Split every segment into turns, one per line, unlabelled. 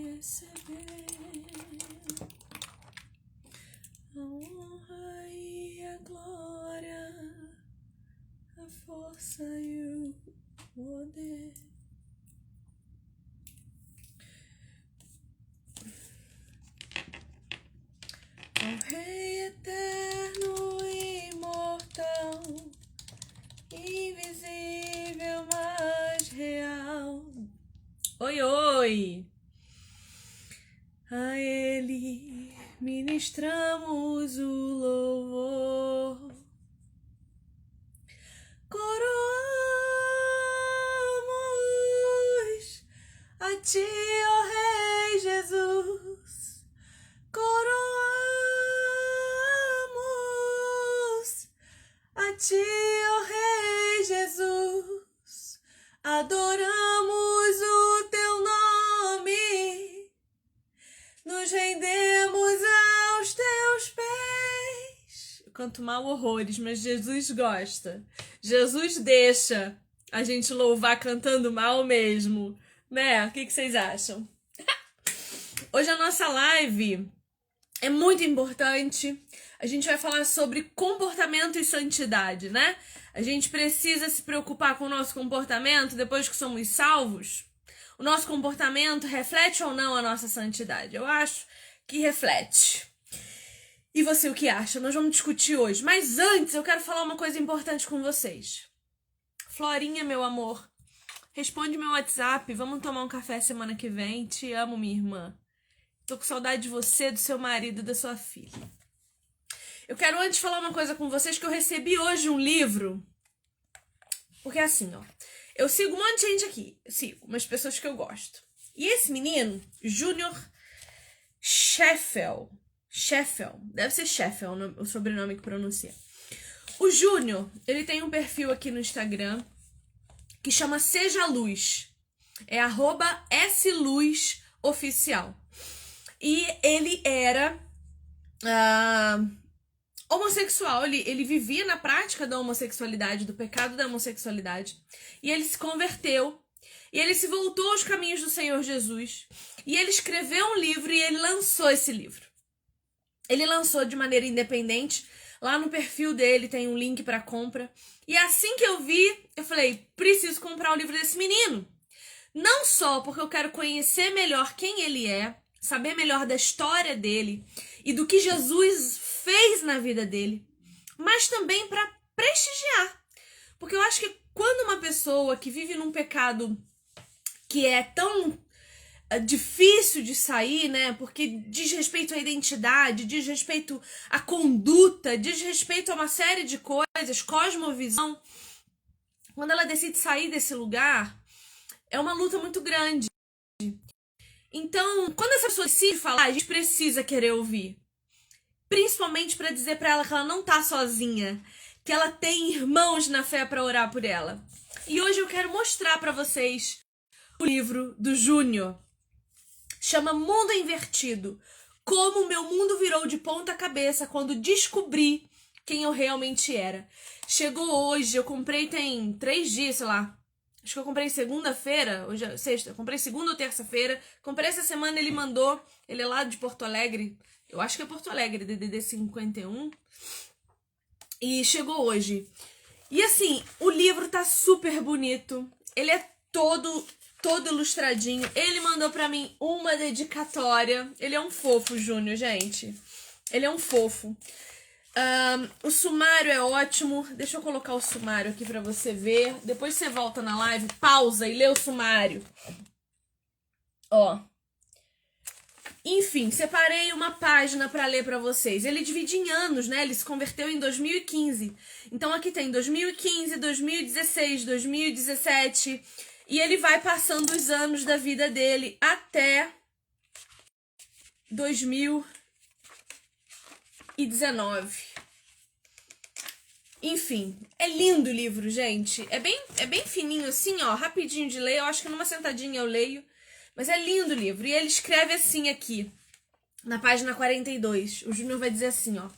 receber a honra e a glória, a força e o poder. Ao Rei eterno e imortal, invisível, mas real. Oi, oi! A Ele ministramos o louvor. Coroamos a Ti, ó Rei Jesus. Coroamos a Ti, ó Rei Jesus. Adoramos o Teu nome. Nos rendemos aos Teus pés. Eu canto mal horrores, mas Jesus gosta. Jesus deixa a gente louvar cantando mal mesmo, né? O que vocês acham? Hoje a nossa live é muito importante. A gente vai falar sobre comportamento e santidade, né? A gente precisa se preocupar com o nosso comportamento depois que somos salvos. O nosso comportamento reflete ou não a nossa santidade? Eu acho que reflete. E você, o que acha? Nós vamos discutir hoje. Mas antes, eu quero falar uma coisa importante com vocês. Florinha, meu amor, responde meu WhatsApp. Vamos tomar um café semana que vem. Te amo, minha irmã. Tô com saudade de você, do seu marido e da sua filha. Eu quero antes falar uma coisa com vocês, que eu recebi hoje um livro. Porque assim, ó. Eu sigo um monte de gente aqui. Eu sigo umas pessoas que eu gosto. E esse menino, Júnior Sheffield, deve ser Sheffield o sobrenome que pronuncia. O Júnior, ele tem um perfil aqui no Instagram que chama Seja Luz. É @sluzoficial. E ele era homossexual, ele vivia na prática da homossexualidade, do pecado da homossexualidade. E ele se converteu. E ele se voltou aos caminhos do Senhor Jesus. E ele escreveu um livro e ele lançou esse livro. Ele lançou de maneira independente. Lá no perfil dele tem um link para compra. E assim que eu vi, eu falei, preciso comprar o livro desse menino. Não só porque eu quero conhecer melhor quem ele é, saber melhor da história dele e do que Jesus fez na vida dele, mas também para prestigiar. Porque eu acho que quando uma pessoa que vive num pecado que é tão difícil de sair, né? Porque diz respeito à identidade, diz respeito à conduta, diz respeito a uma série de coisas, cosmovisão. Quando ela decide sair desse lugar, é uma luta muito grande. Então, quando essa pessoa decide falar, a gente precisa querer ouvir. Principalmente para dizer para ela que ela não tá sozinha, que ela tem irmãos na fé para orar por ela. E hoje eu quero mostrar para vocês o livro do Júnior. Chama Mundo Invertido. Como o meu mundo virou de ponta cabeça quando descobri quem eu realmente era. Chegou hoje, eu comprei tem 3 dias, sei lá. Acho que eu comprei segunda-feira, hoje é sexta. Eu comprei segunda ou terça-feira. Comprei essa semana, ele mandou. Ele é lá de Porto Alegre. Eu acho que é Porto Alegre, DDD 51. E chegou hoje. E assim, o livro tá super bonito. Ele é todo ilustradinho. Ele mandou pra mim uma dedicatória. Ele é um fofo, Júnior, gente. Ele é um fofo. O sumário é ótimo. Deixa eu colocar o sumário aqui pra você ver. Depois você volta na live, pausa e lê o sumário. Ó. Enfim, separei uma página pra ler pra vocês. Ele divide em anos, né? Ele se converteu em 2015. Então aqui tem 2015, 2016, 2017. E ele vai passando os anos da vida dele até 2019. Enfim, é lindo o livro, gente. É bem fininho assim, ó, rapidinho de ler. Eu acho que numa sentadinha eu leio. Mas é lindo o livro. E ele escreve assim aqui, na página 42. O Júnior vai dizer assim, ó.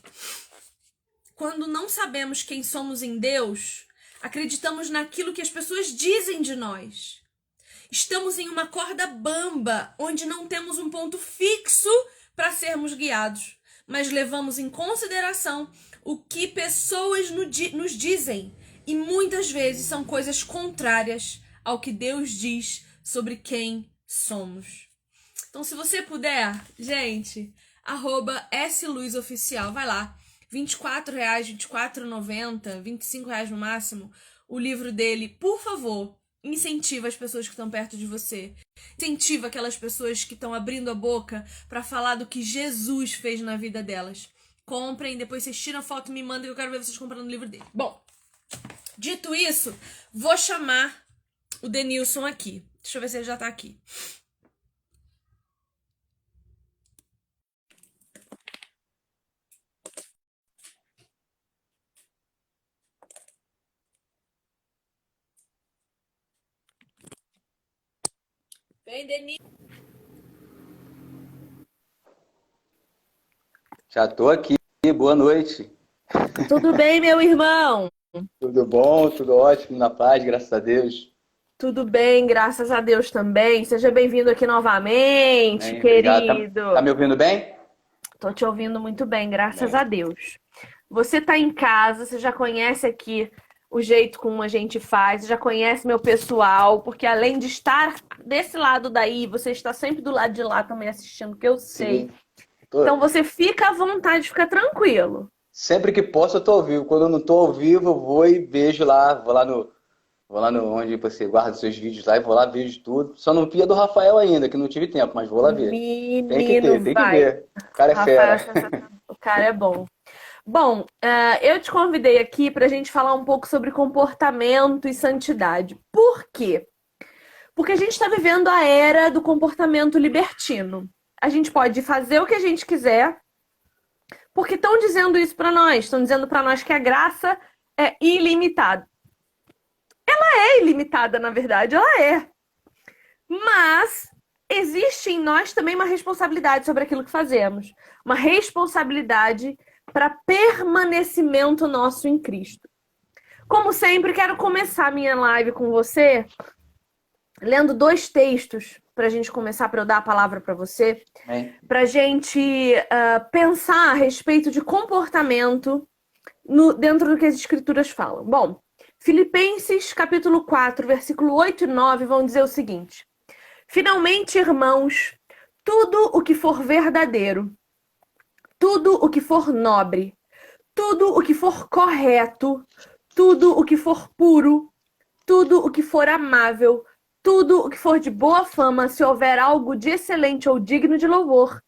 Quando não sabemos quem somos em Deus, acreditamos naquilo que as pessoas dizem de nós. Estamos em uma corda bamba, onde não temos um ponto fixo para sermos guiados, mas levamos em consideração o que pessoas nos dizem, e muitas vezes são coisas contrárias ao que Deus diz sobre quem somos. Então, se você puder, gente, @sluizoficial, vai lá. R$24, R$24,90, R$25 no máximo, o livro dele. Por favor, incentiva as pessoas que estão perto de você. Incentiva aquelas pessoas que estão abrindo a boca para falar do que Jesus fez na vida delas. Comprem, depois vocês tiram a foto e me mandem, que eu quero ver vocês comprando o livro dele. Bom, dito isso, vou chamar o Denilson aqui. Deixa eu ver se ele já tá aqui. Vem, Denilson.
Já tô aqui, boa noite.
Tudo bem, meu irmão?
Tudo bom, tudo ótimo, na paz, graças a Deus.
Tudo bem, graças a Deus também. Seja bem-vindo aqui novamente,
Bem, obrigado.
querido.
Tá me ouvindo bem?
Tô te ouvindo muito bem, graças
Bem.
a Deus. Você tá em casa, você já conhece aqui o jeito como a gente faz, já conhece meu pessoal, porque além de estar desse lado daí, você está sempre do lado de lá também assistindo, que eu sei.
Sim. Tô-
Então você fica à vontade, fica tranquilo.
Sempre que posso eu tô ao vivo. Quando eu não tô ao vivo, eu vou e vejo lá, vou lá no onde você guarda os seus vídeos lá e vou lá, vejo tudo. Só não vi a do Rafael ainda, que não tive tempo, mas vou lá ver.
Menino,
Tem que
vai.
ver. O cara é
Rafael,
fera.
o cara é bom. Bom, eu te convidei aqui para a gente falar um pouco sobre comportamento e santidade. Por quê? Porque a gente está vivendo a era do comportamento libertino. A gente pode fazer o que a gente quiser, porque estão dizendo isso para nós. Estão dizendo para nós que a graça é ilimitada. Ela é ilimitada, na verdade, ela é. Mas existe em nós também uma responsabilidade sobre aquilo que fazemos. Uma responsabilidade para permanecimento nosso em Cristo. Como sempre, quero começar minha live com você lendo 2 textos para a gente começar, para eu dar a palavra para você,
Bem,
para a gente pensar a respeito de comportamento dentro do que as Escrituras falam. Bom, Filipenses capítulo 4, versículo 8 e 9 vão dizer o seguinte: finalmente, irmãos, tudo o que for verdadeiro, tudo o que for nobre, tudo o que for correto, tudo o que for puro, tudo o que for amável, tudo o que for de boa fama, se houver algo de excelente ou digno de louvor,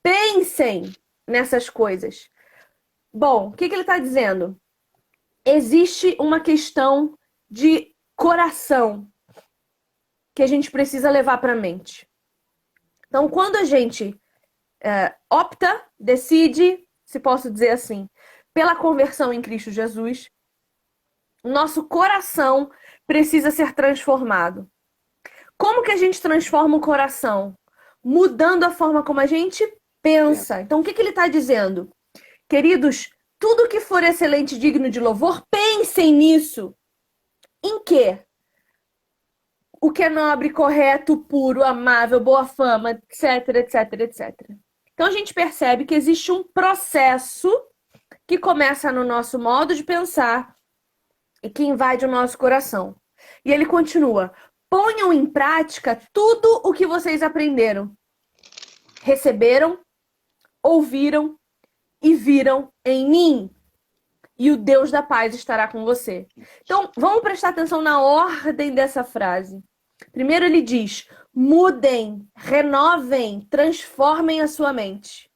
pensem nessas coisas. Bom, o que ele está dizendo? Existe uma questão de coração que a gente precisa levar para a mente. Então, quando a gente opta, decide, se posso dizer assim, pela conversão em Cristo Jesus, nosso coração precisa ser transformado. Como que a gente transforma o coração? Mudando a forma como a gente pensa. Então, o que ele está dizendo? Queridos, tudo que for excelente e digno de louvor, pensem nisso. Em quê? O que é nobre, correto, puro, amável, boa fama, etc, etc, etc. Então, a gente percebe que existe um processo que começa no nosso modo de pensar e que invade o nosso coração. E ele continua: ponham em prática tudo o que vocês aprenderam, receberam, ouviram e viram em mim, e o Deus da paz estará com você. Então, vamos prestar atenção na ordem dessa frase. Primeiro ele diz: mudem, renovem, transformem a sua mente.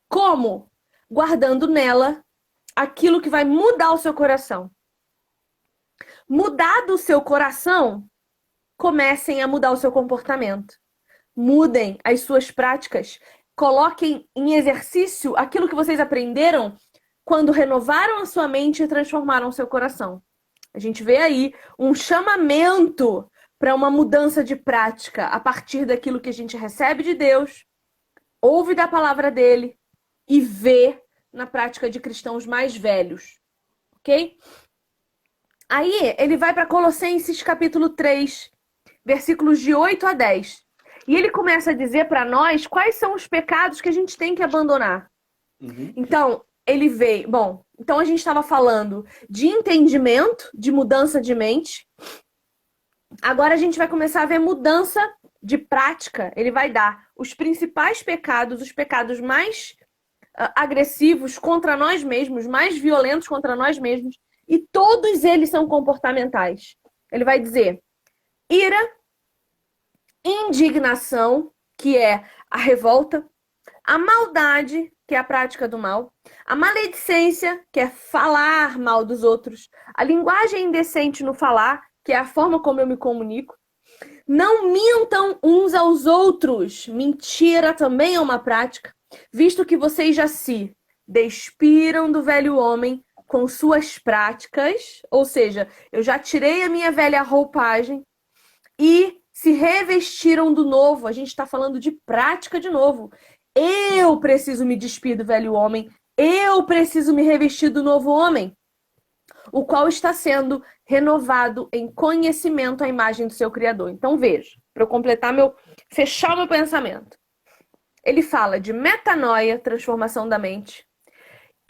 Como? Guardando nela aquilo que vai mudar o seu coração. Mudado o seu coração, comecem a mudar o seu comportamento. Mudem as suas práticas. Coloquem em exercício aquilo que vocês aprenderam quando renovaram a sua mente e transformaram o seu coração. A gente vê aí um chamamento para uma mudança de prática a partir daquilo que a gente recebe de Deus, ouve da palavra dele e vê na prática de cristãos mais velhos. Ok? Aí ele vai para Colossenses capítulo 3, versículos de 8 a 10. E ele começa a dizer para nós quais são os pecados que a gente tem que abandonar. Então, ele veio... Bom, então a gente estava falando de entendimento, de mudança de mente. Agora a gente vai começar a ver mudança de prática. Ele vai dar os principais pecados, os pecados mais agressivos contra nós mesmos, mais violentos contra nós mesmos. E todos eles são comportamentais. Ele vai dizer ira, indignação, que é a revolta, a maldade, que é a prática do mal, a maledicência, que é falar mal dos outros, a linguagem indecente no falar, que é a forma como eu me comunico. Não mintam uns aos outros. Mentira também é uma prática, visto que vocês já se despiram do velho homem com suas práticas, ou seja, eu já tirei a minha velha roupagem e se revestiram do novo. A gente está falando de prática de novo. Eu preciso me despir do velho homem, eu preciso me revestir do novo homem, o qual está sendo renovado em conhecimento à imagem do seu Criador. Então veja, para eu completar fechar o meu pensamento. Ele fala de metanoia, transformação da mente.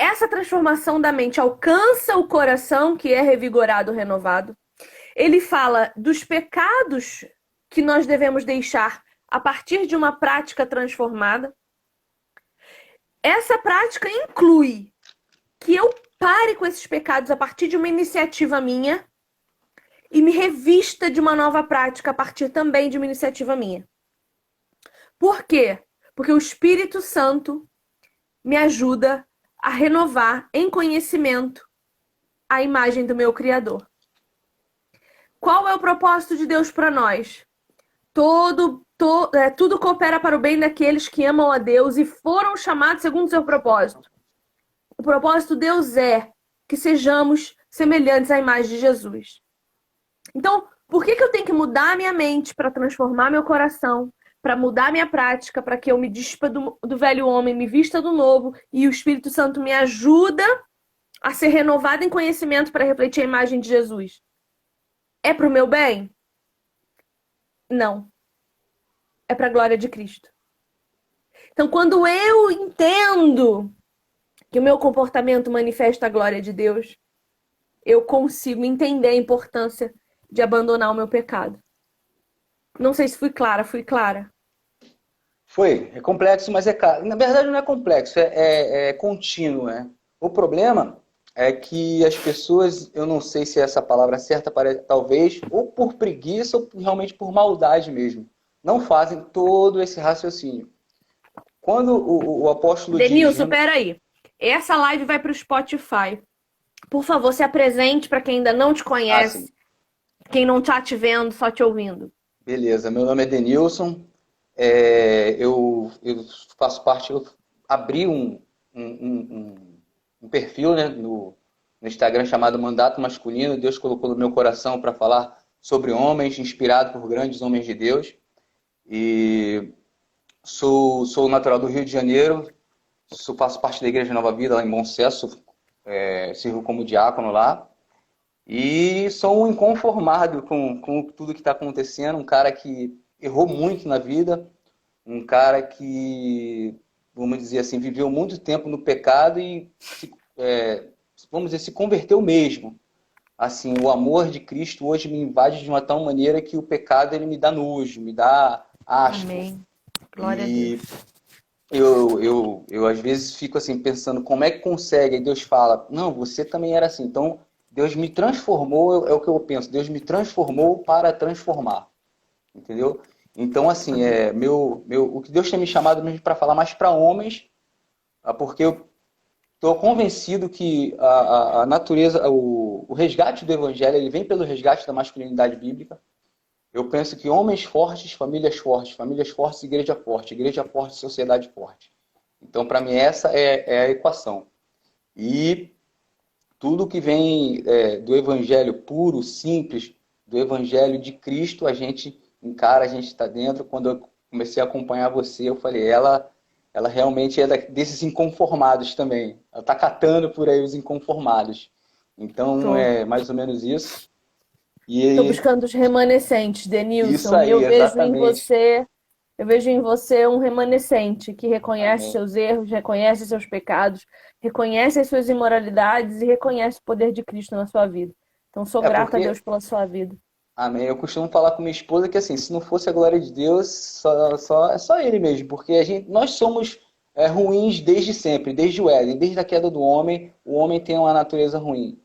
Essa transformação da mente alcança o coração, que é revigorado, renovado. Ele fala dos pecados que nós devemos deixar a partir de uma prática transformada. Essa prática inclui que eu pare com esses pecados a partir de uma iniciativa minha e me revista de uma nova prática a partir também de uma iniciativa minha. Por quê? Porque o Espírito Santo me ajuda a renovar em conhecimento a imagem do meu Criador. Qual é o propósito de Deus para nós? Tudo coopera para o bem daqueles que amam a Deus e foram chamados segundo o seu propósito. O propósito de Deus é que sejamos semelhantes à imagem de Jesus. Então, por que eu tenho que mudar a minha mente para transformar meu coração, para mudar a minha prática, para que eu me despa do velho homem, me vista do novo e o Espírito Santo me ajuda a ser renovado em conhecimento para refletir a imagem de Jesus? É para o meu bem? Não. É para a glória de Cristo. Então, quando eu entendo que o meu comportamento manifesta a glória de Deus, eu consigo entender a importância de abandonar o meu pecado. Não sei se fui clara.
Foi. É complexo, mas é claro. Na verdade, não é complexo, é contínuo, né? O problema é que as pessoas, eu não sei se é essa palavra certa, talvez, ou por preguiça ou realmente por maldade mesmo, não fazem todo esse raciocínio. Quando o apóstolo
Denilson, peraí. Essa live vai para o Spotify. Por favor, se apresente para quem ainda não te conhece, quem não está te vendo, só te ouvindo.
Beleza, meu nome é Denilson. Eu faço parte, eu abri um perfil, né, no Instagram chamado Mandato Masculino. Deus colocou no meu coração para falar sobre homens, inspirado por grandes homens de Deus. E sou natural do Rio de Janeiro, faço parte da Igreja Nova Vida lá em Bom Sucesso, sirvo como diácono lá. E sou um inconformado com tudo que está acontecendo, um cara que errou muito na vida, um cara que, vamos dizer assim, viveu muito tempo no pecado e, vamos dizer, se converteu mesmo. Assim, o amor de Cristo hoje me invade de uma tal maneira que o pecado ele me dá nojo, me dá asco.
Amém. Glória a Deus.
Eu às vezes fico assim pensando como é que consegue, e Deus fala, não, você também era assim. Então, Deus me transformou, é o que eu penso, Deus me transformou para transformar. Entendeu? Então, assim, o que Deus tem me chamado mesmo para falar mais para homens, porque eu estou convencido que a natureza, o resgate do evangelho, ele vem pelo resgate da masculinidade bíblica. Eu penso que homens fortes, famílias fortes, igreja forte, sociedade forte. Então, para mim, essa é a equação. E tudo que vem do evangelho puro, simples, do evangelho de Cristo, a gente encara, a gente está dentro. Quando eu comecei a acompanhar você, eu falei, ela realmente é desses inconformados também. Ela está catando por aí os inconformados. Então, é mais ou menos isso.
Estou
E
buscando os remanescentes,
isso
Denilson, e
aí, exatamente.
eu vejo em você um remanescente que reconhece
Amém.
seus erros, reconhece seus pecados, reconhece as suas imoralidades e reconhece o poder de Cristo na sua vida. Então, sou
É
grata a
porque,
Deus pela sua vida.
amém, eu costumo falar com minha esposa que assim, se não fosse a glória de Deus, é só Ele mesmo, porque nós somos ruins desde sempre, desde o Éden, desde a queda do homem, o homem tem uma natureza ruim.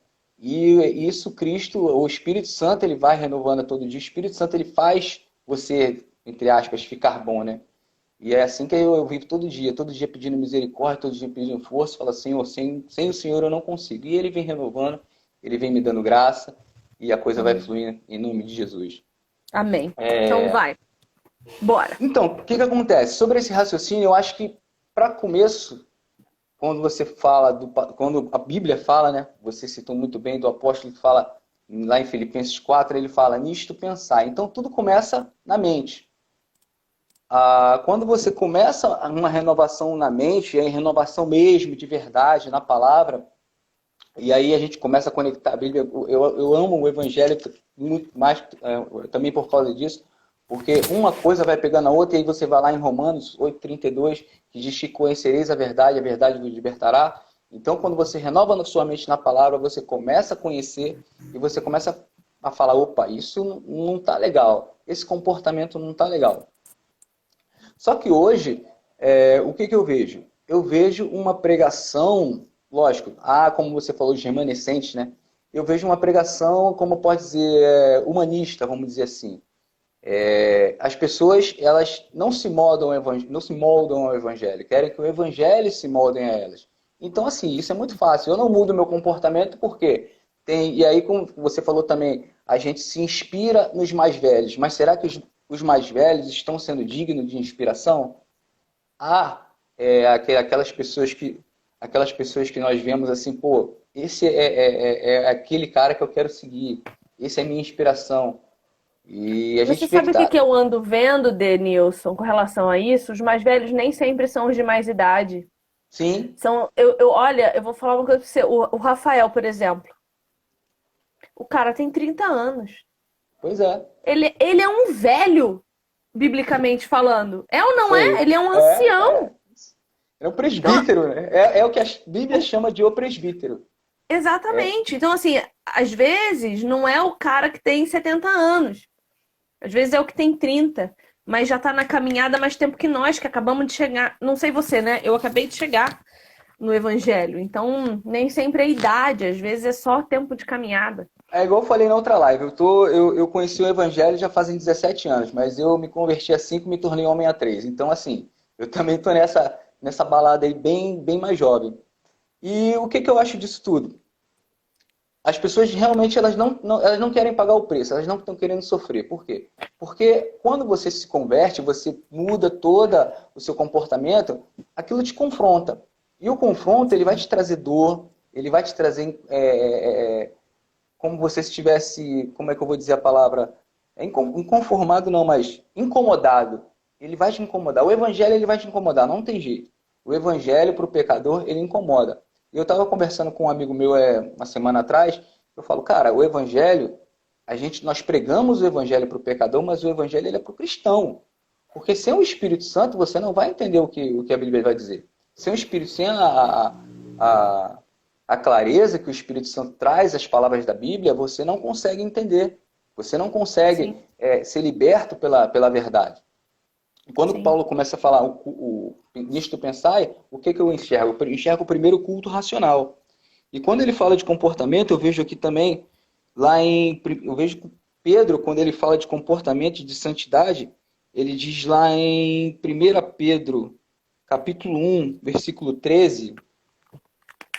E isso Cristo, o Espírito Santo, ele vai renovando todo dia. O Espírito Santo, ele faz você, entre aspas, ficar bom, né? E é assim que eu vivo todo dia pedindo misericórdia, todo dia pedindo força, fala, Senhor, sem o Senhor eu não consigo. E Ele vem renovando, Ele vem me dando graça, e a coisa vai
Amém.
fluindo em nome de Jesus.
Amém. Então, vai. Bora.
Então, o que que acontece? Sobre esse raciocínio, eu acho que, para começo, quando você fala, quando a Bíblia fala, né? Você citou muito bem do apóstolo que fala, lá em Filipenses 4, ele fala, nisto pensar. Então, tudo começa na mente. Quando você começa uma renovação na mente, é renovação mesmo, de verdade, na palavra, e aí a gente começa a conectar a Bíblia. Eu amo o Evangelho muito mais também por causa disso, porque uma coisa vai pegando a outra, e aí você vai lá em Romanos 8,32, que diz que conhecereis a verdade vos libertará. Então, quando você renova na sua mente na palavra, você começa a conhecer e você começa a falar, opa, isso não está legal, esse comportamento não está legal. Só que hoje, o que eu vejo? Eu vejo uma pregação, lógico, como você falou, de remanescentes, né? Eu vejo uma pregação, como pode dizer, humanista, vamos dizer assim. As pessoas, elas não se moldam ao evangelho, querem que o evangelho se moldem a elas. Então, assim, isso é muito fácil. Eu não mudo meu comportamento porque e aí, como você falou também, a gente se inspira nos mais velhos, mas será que os mais velhos estão sendo dignos de inspiração? Aquelas pessoas que nós vemos assim, pô, esse é aquele cara que eu quero seguir, esse é a minha inspiração. E a gente
Você
vê que
sabe o que
tá.
que eu ando vendo, Denilson, com relação a isso? Os mais velhos nem sempre são os de mais idade.
Sim,
Olha, eu vou falar uma coisa pra você. O Rafael, por exemplo, o cara tem 30 anos.
pois é.
Ele é um velho, biblicamente falando. É ou
Isso
não é?
aí.
Ele é um
É.
ancião.
É o
Então,
presbítero, né? É o que a Bíblia chama de o presbítero. É,
exatamente. Então, assim, às vezes não é o cara que tem 70 anos. Às vezes é o que tem 30, mas já tá na caminhada há mais tempo que nós, que acabamos de chegar. Não sei você, né? Eu acabei de chegar no Evangelho. Então, nem sempre é idade, às vezes é só tempo de caminhada.
É igual eu falei na outra live, eu conheci o Evangelho já fazem 17 anos, mas eu me converti a 5 e me tornei homem a 3. Então, assim, eu também estou nessa balada aí bem mais jovem. E o que eu acho disso tudo? As pessoas realmente elas não querem pagar o preço, elas não estão querendo sofrer. Por quê? Porque quando você se converte, você muda todo o seu comportamento, aquilo te confronta. E o confronto, ele vai te trazer dor, ele vai te trazer como você estivesse, como é que eu vou dizer a palavra? Inconformado não, mas incomodado. Ele vai te incomodar. O evangelho ele vai te incomodar, não tem jeito. O evangelho para o pecador, ele incomoda. E eu estava conversando com um amigo meu uma semana atrás, eu falo, cara, o evangelho, nós pregamos o evangelho para o pecador, mas o evangelho ele é para o cristão. Porque sem o Espírito Santo, você não vai entender o que a Bíblia vai dizer. Sem o Espírito, sem a clareza que o Espírito Santo traz às palavras da Bíblia, você não consegue entender. Você não consegue
Sim,
ser liberto pela verdade. Quando
sim.
Paulo começa a falar nisto pensai, o que eu enxergo? Eu enxergo primeiro o culto racional. E quando ele fala de comportamento, eu vejo aqui também, eu vejo Pedro, quando ele fala de comportamento de santidade, ele diz lá em 1 Pedro, capítulo 1, versículo 13,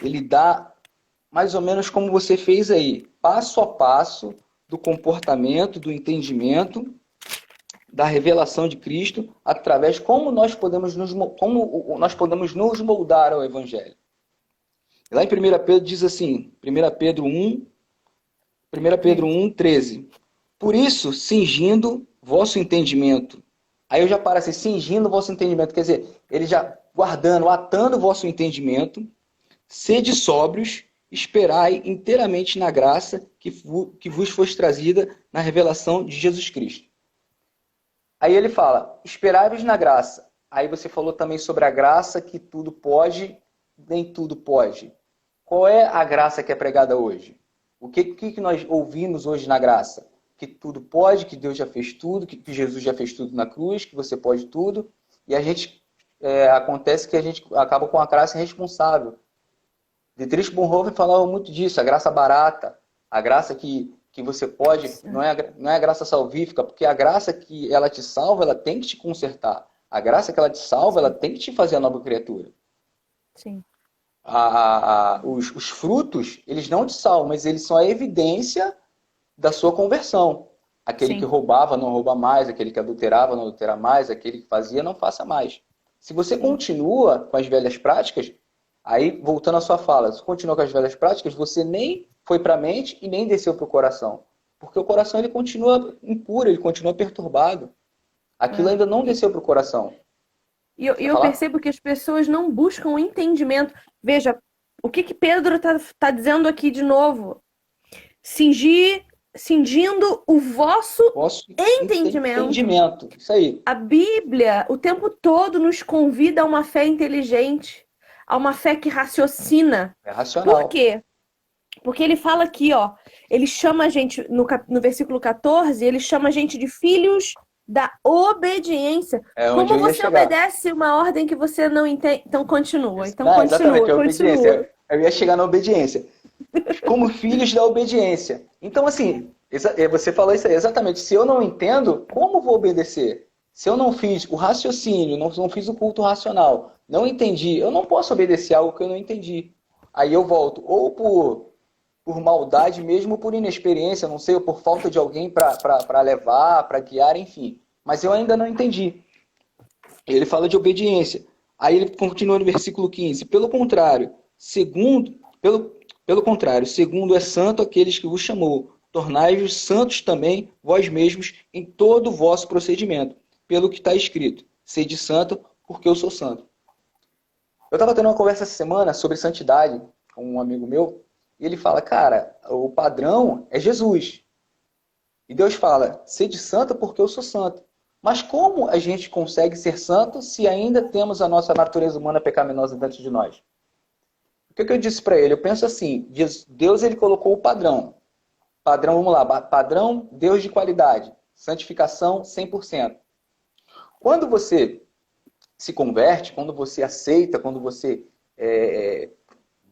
ele dá mais ou menos como você fez aí, passo a passo do comportamento, do entendimento, da revelação de Cristo, através como nós podemos nos moldar ao Evangelho. Lá em 1 Pedro diz assim, 1 Pedro
Diz.
1, 13. Por isso, cingindo vosso entendimento. Aí eu já paro assim, cingindo vosso entendimento, quer dizer, ele já guardando, atando vosso entendimento, sede sóbrios esperai inteiramente na graça que vos foi trazida na revelação de Jesus Cristo. Aí ele fala, esperai-vos na graça. Aí você falou também sobre a graça que tudo pode, nem tudo pode. Qual é a graça que é pregada hoje? O que nós ouvimos hoje na graça? Que tudo pode, que Deus já fez tudo, que Jesus já fez tudo na cruz, que você pode tudo. E a gente, acontece que a gente acaba com a graça irresponsável. Dietrich Bonhoeffer falava muito disso, a graça barata, a graça que você pode, não é a graça salvífica, porque a graça que ela te salva, ela tem que te consertar. A graça que ela te salva, ela tem que te fazer a nova criatura.
Sim.
Os frutos, eles não te salvam, mas eles são a evidência da sua conversão. Aquele que roubava, não rouba mais. Aquele que adulterava, não adultera mais. Aquele que fazia, não faça mais. Se você continua com as velhas práticas, aí, voltando à sua fala, se continua com as velhas práticas, você nem foi para a mente e nem desceu para o coração. Porque o coração ele continua impuro, ele continua perturbado. Aquilo ainda não desceu para o coração.
E eu percebo que as pessoas não buscam o entendimento. Veja, o que Pedro tá dizendo aqui de novo? Cingindo o vosso entendimento.
Isso aí.
A Bíblia, o tempo todo, nos convida a uma fé inteligente, a uma fé que raciocina.
É racional.
Por quê? Porque ele fala aqui, ó, ele chama a gente, no versículo 14, ele chama a gente de filhos da obediência. Como você obedece uma ordem que você não entende? Então continua.
Exatamente, a obediência. Eu ia chegar na obediência. Como filhos da obediência. Então, assim, você falou isso aí, exatamente. Se eu não entendo, como vou obedecer? Se eu não fiz o raciocínio, não fiz o culto racional, não entendi, eu não posso obedecer algo que eu não entendi. Aí eu volto, ou por maldade mesmo, por inexperiência, não sei, ou por falta de alguém para levar, para guiar, enfim. Mas eu ainda não entendi. Ele fala de obediência. Aí ele continua no versículo 15. Pelo contrário, segundo é santo aqueles que vos chamou. Tornai-vos santos também vós mesmos em todo o vosso procedimento. Pelo que está escrito. Sede santo, porque eu sou santo. Eu estava tendo uma conversa essa semana sobre santidade com um amigo meu. E ele fala, cara, o padrão é Jesus. E Deus fala, sede santo porque eu sou santo. Mas como a gente consegue ser santo se ainda temos a nossa natureza humana pecaminosa dentro de nós? O que eu disse para ele? Eu penso assim, Deus ele colocou o padrão. Padrão, vamos lá, padrão Deus de qualidade. Santificação 100%. Quando você se converte, quando você aceita, quando você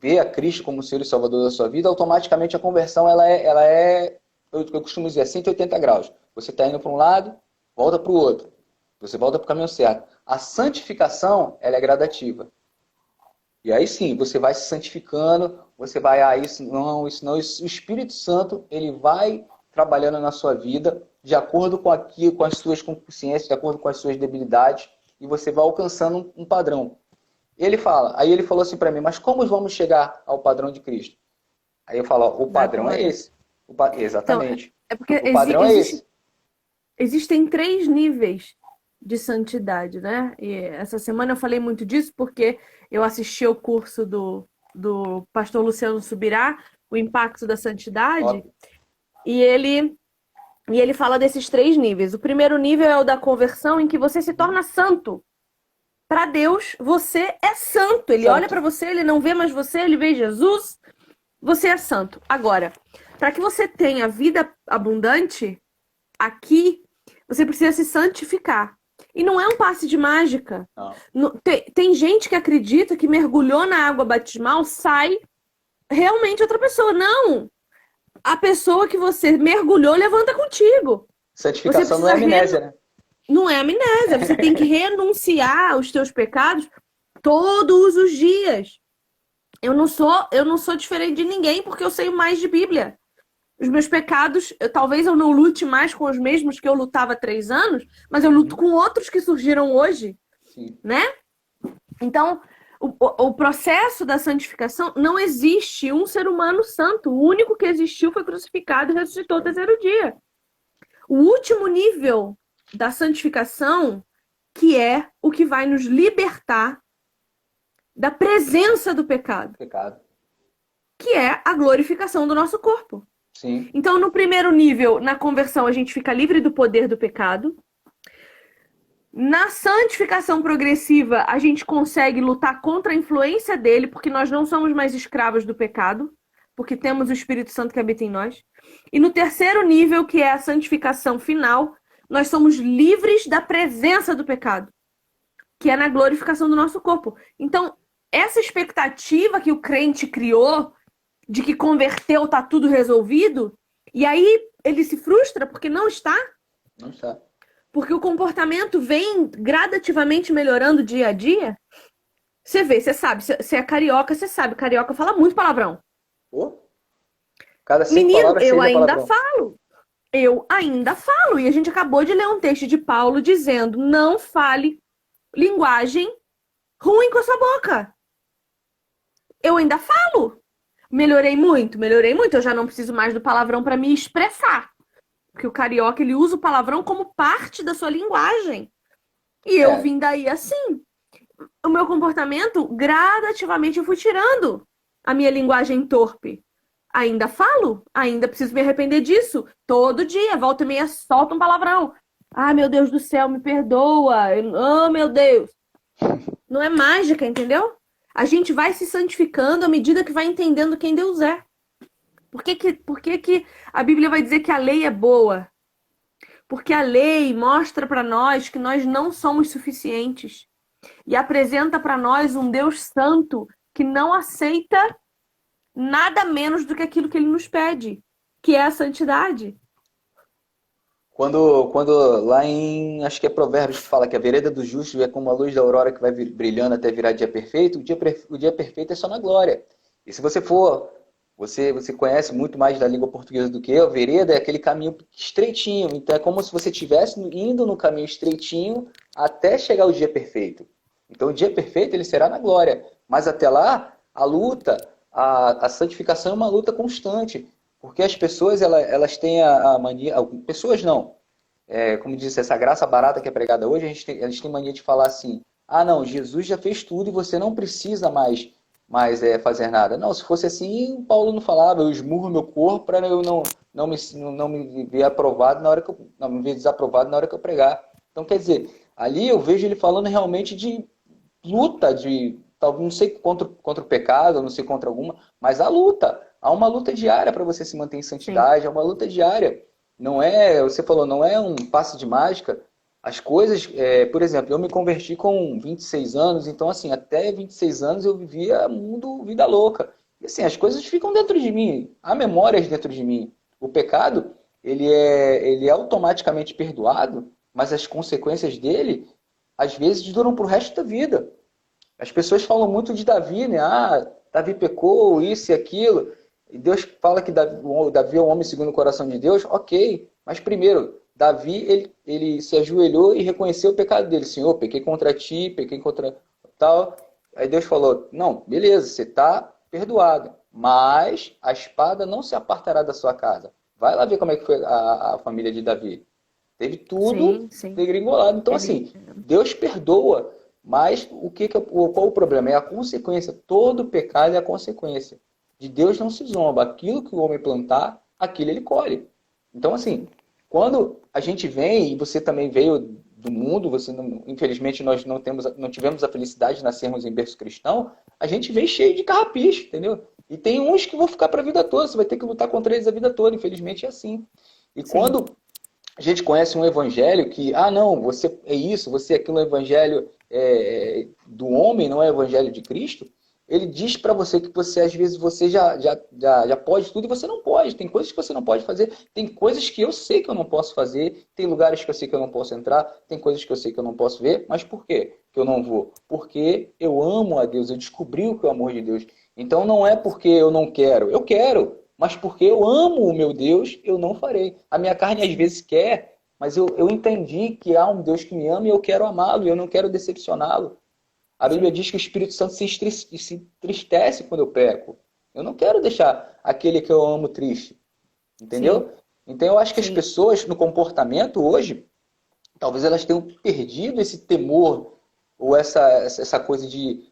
vê a Cristo como Senhor e Salvador da sua vida, automaticamente a conversão ela é eu costumo dizer, 180 graus. Você está indo para um lado, volta para o outro. Você volta para o caminho certo. A santificação ela é gradativa. E aí sim, você vai se santificando, você vai, isso não. O Espírito Santo ele vai trabalhando na sua vida de acordo com as suas consciências, de acordo com as suas debilidades, e você vai alcançando um padrão. Aí ele falou assim para mim, mas como vamos chegar ao padrão de Cristo? Aí eu falo, o padrão é esse. Exatamente.
Então, porque
o padrão é esse.
Existem 3 níveis de santidade, né? E essa semana eu falei muito disso porque eu assisti o curso do pastor Luciano Subirá, O Impacto da Santidade, e ele fala desses 3 níveis. O primeiro nível é o da conversão, em que você se torna santo. Para Deus, você é santo. Ele olha para você, ele não vê mais você, ele vê Jesus. Você é santo. Agora, para que você tenha vida abundante, aqui, você precisa se santificar. E não é um passe de mágica. Tem gente que acredita que mergulhou na água batismal, sai realmente outra pessoa. Não! A pessoa que você mergulhou levanta contigo.
Santificação não é amnésia, né?
Não é amnésia. Você tem que renunciar aos teus pecados todos os dias. Eu não sou diferente de ninguém porque eu sei mais de Bíblia. Os meus pecados, talvez eu não lute mais com os mesmos que eu lutava há 3 anos, mas eu luto com outros que surgiram hoje, né? Então, o processo da santificação, não existe um ser humano santo. O único que existiu foi crucificado e ressuscitou no 3º dia. O último nível da santificação, que é o que vai nos libertar da presença do pecado. que é a glorificação do nosso corpo.
Sim.
Então, no primeiro nível, na conversão, a gente fica livre do poder do pecado. Na santificação progressiva, a gente consegue lutar contra a influência dele, porque nós não somos mais escravos do pecado, porque temos o Espírito Santo que habita em nós. E no terceiro nível, que é a santificação final, nós somos livres da presença do pecado, que é na glorificação do nosso corpo. Então, essa expectativa que o crente criou, de que converteu, tá tudo resolvido, e aí ele se frustra porque não está.
Não está.
Porque o comportamento vem gradativamente melhorando dia a dia. Você vê, você sabe, você é carioca, você sabe, carioca fala muito palavrão.
Pô. Cada 5
Menino,
palavras
eu
seja
ainda
palavrão.
falo. Eu ainda falo. E a gente acabou de ler um texto de Paulo dizendo: não fale linguagem ruim com a sua boca. Eu ainda falo. Melhorei muito, melhorei muito. Eu já não preciso mais do palavrão para me expressar. Porque o carioca, ele usa o palavrão como parte da sua linguagem. E eu vim daí assim. O meu comportamento, gradativamente, eu fui tirando a minha linguagem torpe. Ainda falo, ainda preciso me arrepender disso. Todo dia, volta e meia, solta um palavrão. Ai, meu Deus do céu, me perdoa. Oh, meu Deus. Não é mágica, entendeu? A gente vai se santificando à medida que vai entendendo quem Deus é. Por que a Bíblia vai dizer que a lei é boa? Porque a lei mostra para nós que nós não somos suficientes. E apresenta para nós um Deus santo que não aceita nada menos do que aquilo que ele nos pede, que é a santidade.
Quando lá em, acho que é Provérbios que fala que a vereda do justo é como a luz da aurora que vai brilhando até virar dia perfeito, o dia perfeito é só na glória. E se você for, você conhece muito mais da língua portuguesa do que eu, vereda é aquele caminho estreitinho, então é como se você estivesse indo no caminho estreitinho até chegar o dia perfeito. Então o dia perfeito ele será na glória, mas até lá a luta, a santificação é uma luta constante. Porque as pessoas, elas têm a mania... Pessoas não. Como disse, essa graça barata que é pregada hoje, eles têm mania de falar assim, ah, não, Jesus já fez tudo e você não precisa mais fazer nada. Não, se fosse assim, Paulo não falava, eu esmurro meu corpo para eu não me ver aprovado na hora que eu... Não me ver desaprovado na hora que eu pregar. Então, quer dizer, ali eu vejo ele falando realmente de luta, talvez não sei contra o pecado, não sei contra alguma, mas a luta. Há uma luta diária para você se manter em santidade, há uma luta diária. Não é, você falou, não é um passe de mágica. As coisas, por exemplo, eu me converti com 26 anos, então assim, até 26 anos eu vivia vida louca. E assim, as coisas ficam dentro de mim, há memórias dentro de mim. O pecado, ele é automaticamente perdoado, mas as consequências dele, às vezes, duram para o resto da vida. As pessoas falam muito de Davi, né? Ah, Davi pecou, isso e aquilo. E Deus fala que Davi é um homem segundo o coração de Deus, ok. Mas primeiro, Davi, ele se ajoelhou e reconheceu o pecado dele. Senhor, pequei contra ti, pequei contra tal. Aí Deus falou, não, beleza, você está perdoado. Mas a espada não se apartará da sua casa. Vai lá ver como é que foi a família de Davi. Teve tudo degringolado. Então assim, Deus perdoa. Mas qual o problema? É a consequência. Todo pecado é a consequência. De Deus não se zomba. Aquilo que o homem plantar, aquilo ele colhe. Então, assim, quando a gente vem, e você também veio do mundo, infelizmente nós não tivemos a felicidade de nascermos em berço cristão, a gente vem cheio de carrapicho, entendeu? E tem uns que vão ficar para a vida toda, você vai ter que lutar contra eles a vida toda, infelizmente é assim. E quando a gente conhece um evangelho que, não, você é isso, você é aquilo, um evangelho do homem, não é o evangelho de Cristo, ele diz para você que você, às vezes, você já pode tudo e você não pode. Tem coisas que você não pode fazer, tem coisas que eu sei que eu não posso fazer, tem lugares que eu sei que eu não posso entrar, tem coisas que eu sei que eu não posso ver, mas por quê que eu não vou? Porque eu amo a Deus, eu descobri o que é o amor de Deus. Então não é porque eu não quero, eu quero, mas porque eu amo o meu Deus, eu não farei. A minha carne às vezes quer, mas eu entendi que há um Deus que me ama e eu quero amá-lo, e eu não quero decepcioná-lo. A Bíblia diz que o Espírito Santo se entristece quando eu peco. Eu não quero deixar aquele que eu amo triste. Entendeu? Sim. Então eu acho que as pessoas no comportamento hoje, talvez elas tenham perdido esse temor ou essa coisa de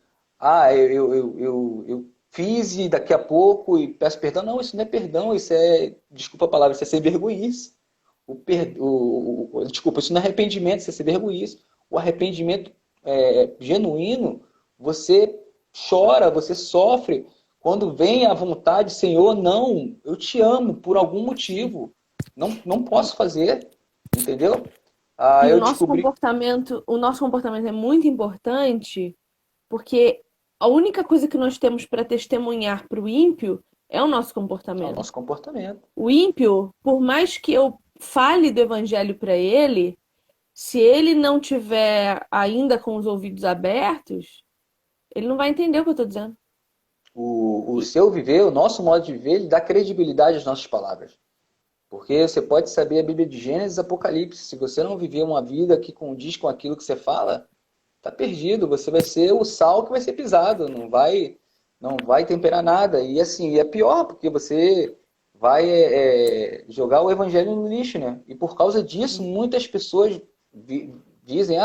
fiz e daqui a pouco e peço perdão. Não, isso não é perdão, isso é, desculpa a palavra, isso é sem vergonhice. Desculpa, isso não é arrependimento, isso é sem vergonhice. O arrependimento genuíno, você chora, você sofre. Quando vem a vontade, Senhor, não, eu te amo por algum motivo. Não posso fazer, entendeu?
E
Eu descobri.
o nosso comportamento é muito importante porque a única coisa que nós temos para testemunhar para o ímpio é o nosso
É o
comportamento.
nosso comportamento.
O ímpio, por mais que eu fale do evangelho para ele, se ele não tiver ainda com os ouvidos abertos, ele não vai entender o que eu estou dizendo.
O seu viver, o nosso modo de viver, ele dá credibilidade às nossas palavras. Porque você pode saber a Bíblia de Gênesis e Apocalipse. Se você não viver uma vida que condiz com aquilo que você fala, tá perdido. Você vai ser o sal que vai ser pisado. Não vai temperar nada. E assim, é pior, porque você vai jogar o evangelho no lixo, né? E por causa disso, muitas pessoas dizem,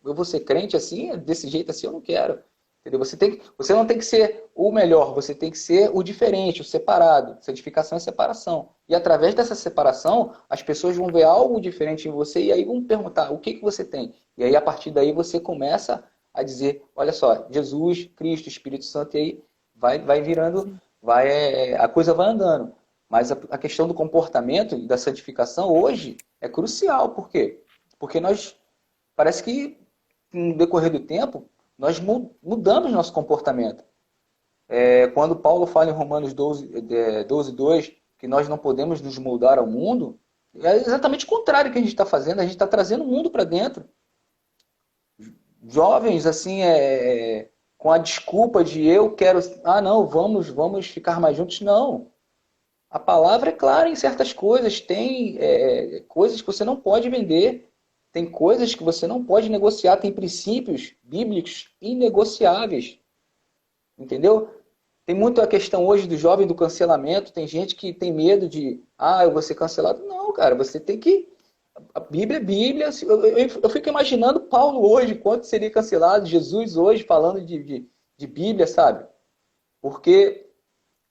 eu vou ser crente assim, desse jeito assim, eu não quero. Entendeu? Você não tem que ser o melhor, você tem que ser o diferente, o separado. Santificação é separação. E através dessa separação, as pessoas vão ver algo diferente em você e aí vão perguntar, o que você tem? E aí, a partir daí, você começa a dizer, olha só, Jesus, Cristo, Espírito Santo, e aí vai virando, a coisa vai andando. Mas a questão do comportamento e da santificação hoje é crucial. Por quê? Porque parece que, no decorrer do tempo, nós mudamos nosso comportamento. Quando Paulo fala em Romanos 12:2, que nós não podemos nos moldar ao mundo, é exatamente o contrário que a gente está fazendo. A gente está trazendo o mundo para dentro. Jovens, assim, com a desculpa de eu quero... não, vamos ficar mais juntos. Não. A palavra é clara em certas coisas. Tem coisas que você não pode vender. Tem coisas que você não pode negociar, tem princípios bíblicos inegociáveis. Entendeu? Tem muito a questão hoje do jovem do cancelamento, tem gente que tem medo de, eu vou ser cancelado. Não, cara, você tem que... A Bíblia é Bíblia. Eu fico imaginando Paulo hoje, quanto seria cancelado, Jesus hoje falando de Bíblia, sabe? Porque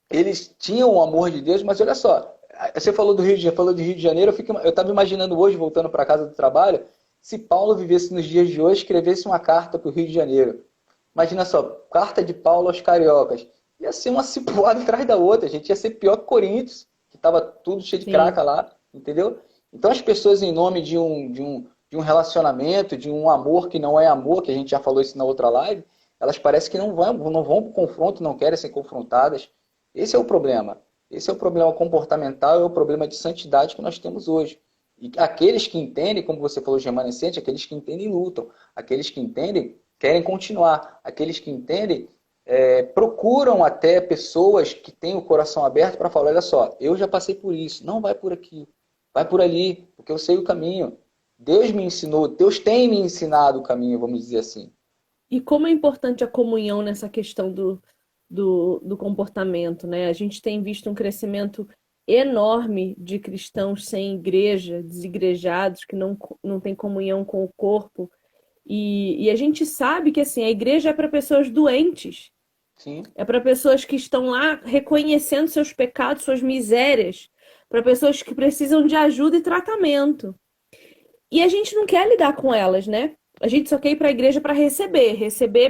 eles tinham o amor de Deus, mas olha só, você falou do Rio de Janeiro, eu estava imaginando hoje, voltando para casa do trabalho, se Paulo vivesse nos dias de hoje, escrevesse uma carta para o Rio de Janeiro. Imagina só, carta de Paulo aos cariocas. Ia ser uma cipuada atrás da outra, a gente ia ser pior que Coríntios, que estava tudo cheio de craca lá, entendeu? Então as pessoas, em nome de um relacionamento, de um amor que não é amor, que a gente já falou isso na outra live, elas parecem que não vão para o confronto, não querem ser confrontadas. Esse é o problema. Esse é o problema comportamental, é o problema de santidade que nós temos hoje. E aqueles que entendem, como você falou, remanescente, aqueles que entendem lutam. Aqueles que entendem querem continuar. Aqueles que entendem procuram até pessoas que têm o coração aberto para falar, olha só, eu já passei por isso, não vai por aqui, vai por ali, porque eu sei o caminho. Deus me ensinou, Deus tem me ensinado o caminho, vamos dizer assim.
E como é importante a comunhão nessa questão do comportamento, né? A gente tem visto um crescimento enorme de cristãos sem igreja, desigrejados, que não têm comunhão com o corpo. E a gente sabe que assim, a igreja é para pessoas doentes.
Sim.
É para pessoas que estão lá reconhecendo seus pecados, suas misérias. Para pessoas que precisam de ajuda e tratamento. E a gente não quer lidar com elas, né? A gente só quer ir para a igreja para receber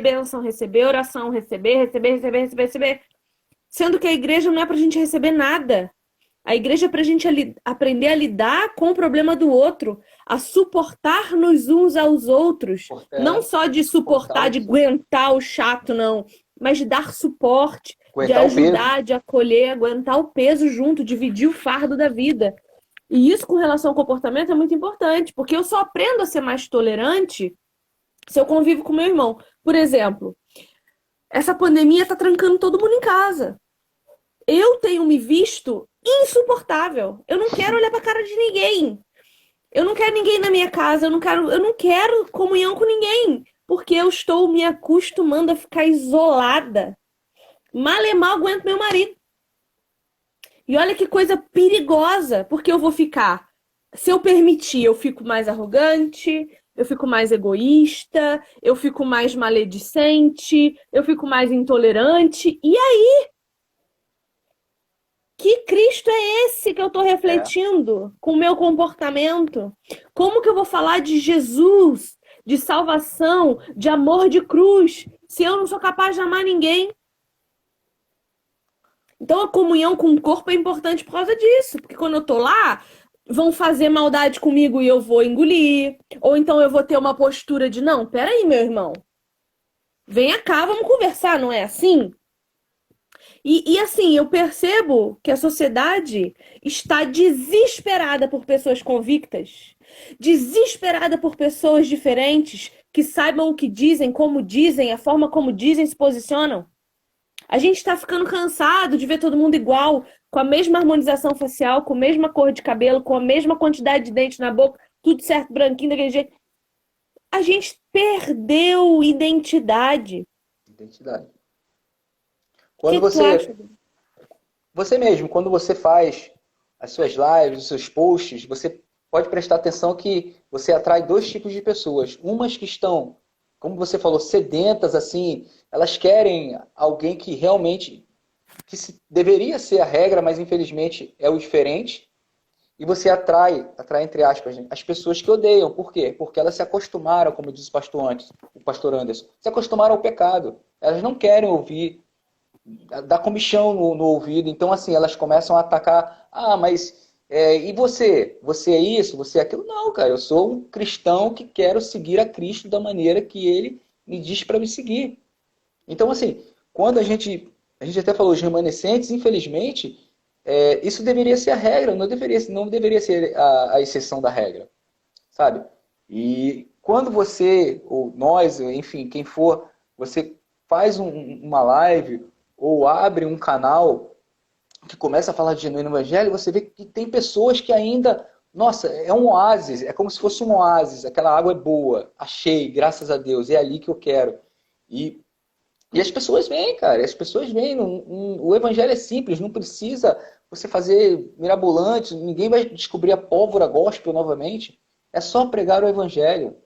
bênção, receber oração, receber. Sendo que a igreja não é para a gente receber nada. A igreja é para a gente aprender a lidar com o problema do outro, a suportar-nos uns aos outros. Não só de suportar, de aguentar o chato, não. Mas de dar suporte, de ajudar, de acolher, aguentar o peso junto, dividir o fardo da vida. E isso com relação ao comportamento é muito importante, porque eu só aprendo a ser mais tolerante se eu convivo com meu irmão. Por exemplo, essa pandemia tá trancando todo mundo em casa. Eu tenho me visto insuportável. Eu não quero olhar pra cara de ninguém. Eu não quero ninguém na minha casa. Eu não quero comunhão com ninguém. Porque eu estou me acostumando a ficar isolada. Mal e mal aguento meu marido. E olha que coisa perigosa. Porque eu vou ficar... Se eu permitir, eu fico mais arrogante. eu fico mais egoísta, eu fico mais maledicente, eu fico mais intolerante. E aí, que Cristo é esse que eu estou
É,
refletindo com o meu comportamento? Como que eu vou falar de Jesus, de salvação, de amor de cruz, se eu não sou capaz de amar ninguém? Então a comunhão com o corpo é importante por causa disso, porque quando eu tô lá, vão fazer maldade comigo e eu vou engolir, ou então eu vou ter uma postura de não, peraí, meu irmão, venha cá, vamos conversar, não é assim? E assim, eu percebo que a sociedade está desesperada por pessoas convictas, desesperada por pessoas diferentes que saibam o que dizem, como dizem, a forma como dizem, se posicionam. A gente está ficando cansado de ver todo mundo igual, com a mesma harmonização facial, com a mesma cor de cabelo, com a mesma quantidade de dente na boca, tudo certo, branquinho, daquele jeito. A gente perdeu identidade.
identidade.
O que
Quando
que tu acha?
você mesmo, quando você faz as suas lives, os seus posts, você pode prestar atenção que você atrai dois tipos de pessoas. Umas que estão, como você falou, sedentas, assim, elas querem alguém que realmente, deveria ser a regra, mas infelizmente é o diferente. E você atrai entre aspas, né, as pessoas que odeiam. Por quê? Porque elas se acostumaram, como disse o pastor Anderson, se acostumaram ao pecado. Elas não querem ouvir, dá comichão no ouvido. Então, assim, elas começam a atacar. Ah, mas e você? Você é isso? Você é aquilo? Não, cara. Eu sou um cristão que quero seguir a Cristo da maneira que ele me diz para me seguir. Então, assim, quando a gente até falou os remanescentes, infelizmente, isso deveria ser a regra, não deveria ser a exceção da regra, sabe? E quando você, ou nós, enfim, quem for, você faz uma live ou abre um canal que começa a falar de genuíno evangelho, você vê que tem pessoas que ainda, nossa, é um oásis, é como se fosse um oásis, aquela água é boa, achei, graças a Deus, é ali que eu quero. E, e as pessoas vêm, cara, as pessoas vêm, o evangelho é simples, não precisa você fazer mirabolante, ninguém vai descobrir a pólvora gospel novamente, é só pregar o evangelho.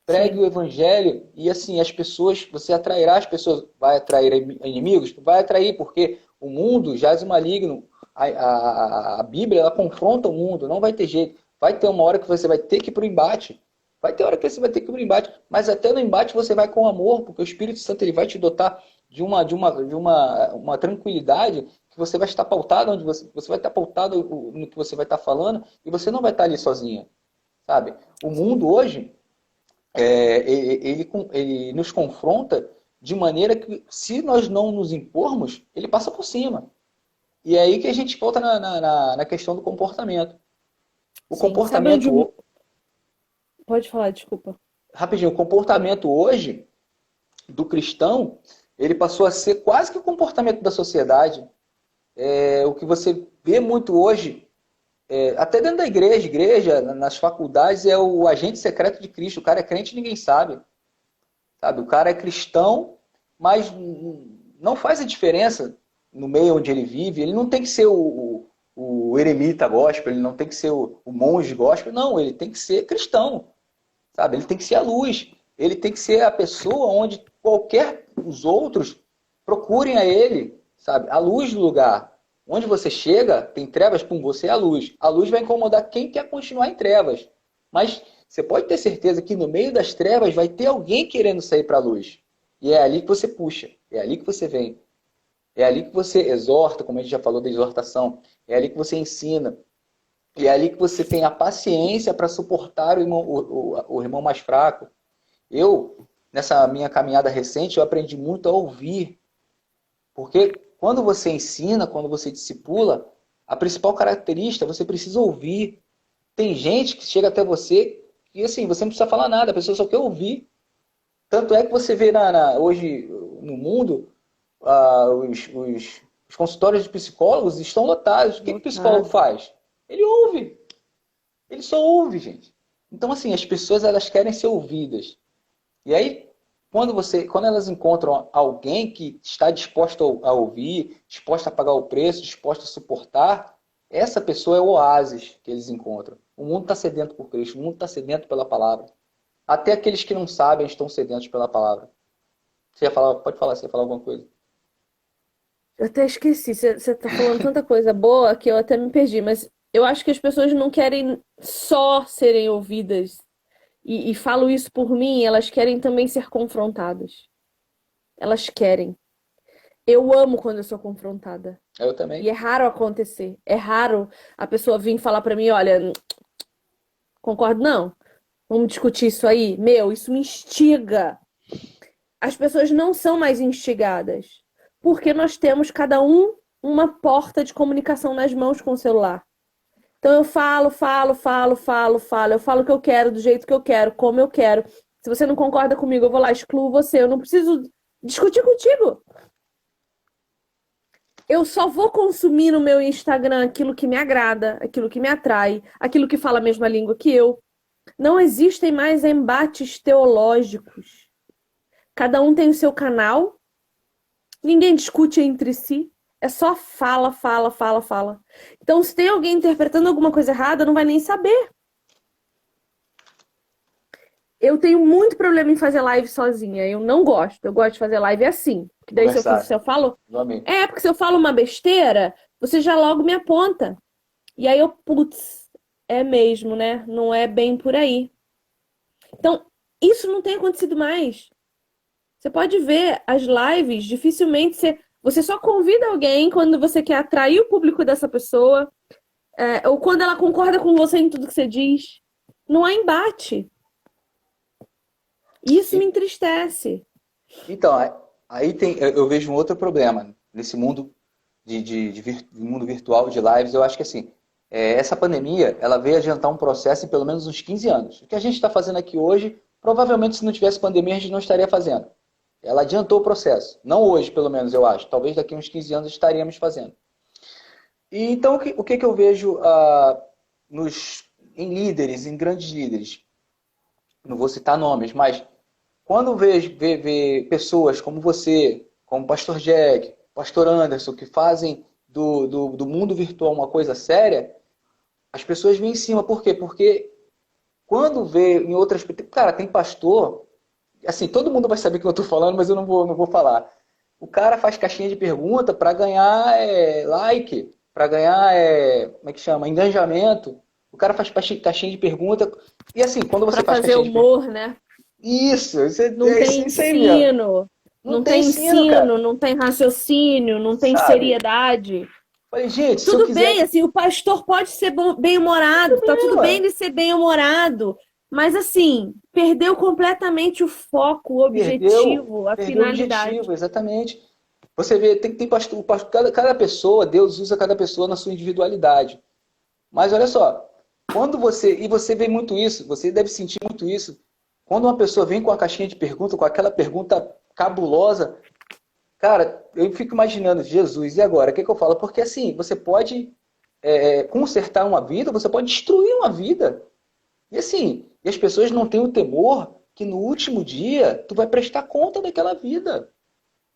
Pregue
Sim.
o evangelho e assim as pessoas, você atrairá as pessoas, vai atrair inimigos? Vai atrair, porque o mundo jaz o maligno. A Bíblia, ela confronta o mundo, não vai ter jeito. Vai ter uma hora que você vai ter que ir para o embate. Vai ter hora que você vai ter que ir para o embate. Mas até no embate você vai com amor, porque o Espírito Santo ele vai te dotar de uma tranquilidade que você vai estar pautado onde você vai estar pautado no que você vai estar falando e você não vai estar ali sozinha, sabe? O mundo hoje ele nos confronta de maneira que, se nós não nos impormos, ele passa por cima. E é aí que a gente volta na questão do comportamento. O
Sim. Sabe onde.
comportamento,
Pode falar, desculpa.
rapidinho, o comportamento hoje do cristão, ele passou a ser quase que o comportamento da sociedade. O que você vê muito hoje, até dentro da igreja, nas faculdades, é o agente secreto de Cristo. O cara é crente e ninguém sabe. Sabe? O cara é cristão, mas não faz a diferença no meio onde ele vive. Ele não tem que ser o eremita gospel, ele não tem que ser o monge gospel. Não, ele tem que ser cristão. Sabe? Ele tem que ser a luz. Ele tem que ser a pessoa onde qualquer os outros procurem a ele. Sabe? A luz do lugar. Onde você chega, tem trevas, pum, você é a luz. A luz vai incomodar quem quer continuar em trevas. Mas você pode ter certeza que no meio das trevas vai ter alguém querendo sair para a luz. E é ali que você puxa, é ali que você vem. É ali que você exorta, como a gente já falou da exortação. É ali que você ensina. E é ali que você tem a paciência para suportar o irmão mais fraco. Nessa minha caminhada recente, eu aprendi muito a ouvir. Porque quando você ensina, quando você discipula, a principal característica, você precisa ouvir. Tem gente que chega até você e assim, você não precisa falar nada, a pessoa só quer ouvir. Tanto é que você vê hoje no mundo, os consultórios de psicólogos estão lotados. O que o psicólogo faz? Ele ouve. Ele só ouve, gente. Então, assim, as pessoas elas querem ser ouvidas. E aí, quando elas encontram alguém que está disposto a ouvir, disposto a pagar o preço, disposto a suportar, essa pessoa é o oásis que eles encontram. O mundo está sedento por Cristo, o mundo está sedento pela palavra. Até aqueles que não sabem estão sedentos pela palavra. Você ia falar, pode falar, você ia falar alguma coisa.
Eu até esqueci, você tá falando tanta coisa boa que eu até me perdi, mas eu acho que as pessoas não querem só serem ouvidas, e falo isso por mim, elas querem também ser confrontadas. Elas querem. Eu amo quando eu sou confrontada.
Eu
E é
também.
raro acontecer. É raro a pessoa vir falar pra mim, olha, concordo não. Vamos discutir isso aí. Meu, isso me instiga. As pessoas não são mais instigadas, porque nós temos cada um uma porta de comunicação nas mãos com o celular. Então eu falo, falo, falo, falo, falo. Eu falo o que eu quero, do jeito que eu quero, como eu quero. Se você não concorda comigo, eu vou lá, excluo você. Eu não preciso discutir contigo. Eu só vou consumir no meu Instagram aquilo que me agrada, aquilo que me atrai, aquilo que fala a mesma língua que eu. Não existem mais embates teológicos. Cada um tem o seu canal, ninguém discute entre si, é só fala, fala, fala, fala. Então, se tem alguém interpretando alguma coisa errada, não vai nem saber. Eu tenho muito problema em fazer live sozinha. Eu não gosto. Eu gosto de fazer live assim. Que daí
Conversar.
se eu falo.
Igualmente.
Porque se eu falo uma besteira, você já logo me aponta. E aí eu, putz, é mesmo, né? Não é bem por aí. Então, isso não tem acontecido mais. Você pode ver as lives, dificilmente você só convida alguém quando você quer atrair o público dessa pessoa, ou quando ela concorda com você em tudo que você diz. Não há embate. E isso me entristece.
Então, aí tem, eu vejo um outro problema nesse mundo mundo virtual de lives. Eu acho que assim, essa pandemia, ela veio adiantar um processo em pelo menos uns 15 anos. O que a gente está fazendo aqui hoje, provavelmente se não tivesse pandemia, a gente não estaria fazendo. Ela adiantou o processo. Não hoje, pelo menos, eu acho. Talvez daqui a uns 15 anos estaríamos fazendo. E então, o que eu vejo em líderes, em grandes líderes? Não vou citar nomes, mas quando vê pessoas como você, como o Pastor Jack, Pastor Anderson, que fazem do mundo virtual uma coisa séria, as pessoas vêm em cima. Por quê? Porque quando vê em outras... Cara, tem pastor... Assim, todo mundo vai saber o que eu estou falando, mas eu não vou falar. O cara faz caixinha de pergunta para ganhar like, para ganhar, como é que chama? Engajamento. O cara faz caixinha de pergunta. E assim, quando você
Pra
faz
fazer
caixinha de pergunta...
humor, né?
Isso,
Não
é
tem
isso aí mesmo.
ensino,
Não tem ensino, cara.
não tem raciocínio, não tem
Sabe?
seriedade.
Falei, gente, se eu
Tudo
quiser...
bem, assim, o pastor pode ser bem-humorado, tá tudo bem
Ué,
ele ser bem-humorado, mas assim, perdeu completamente o foco, o objetivo, a
perdeu o
finalidade.
objetivo, exatamente. Você vê, tem pastor, cada pessoa, Deus usa cada pessoa na sua individualidade. Mas olha só, e você vê muito isso, você deve sentir muito isso, quando uma pessoa vem com a caixinha de pergunta, com aquela pergunta cabulosa, cara, eu fico imaginando, Jesus, e agora? O que eu falo? Porque assim, você pode consertar uma vida, você pode destruir uma vida. E assim, e as pessoas não têm o temor que no último dia tu vai prestar conta daquela vida.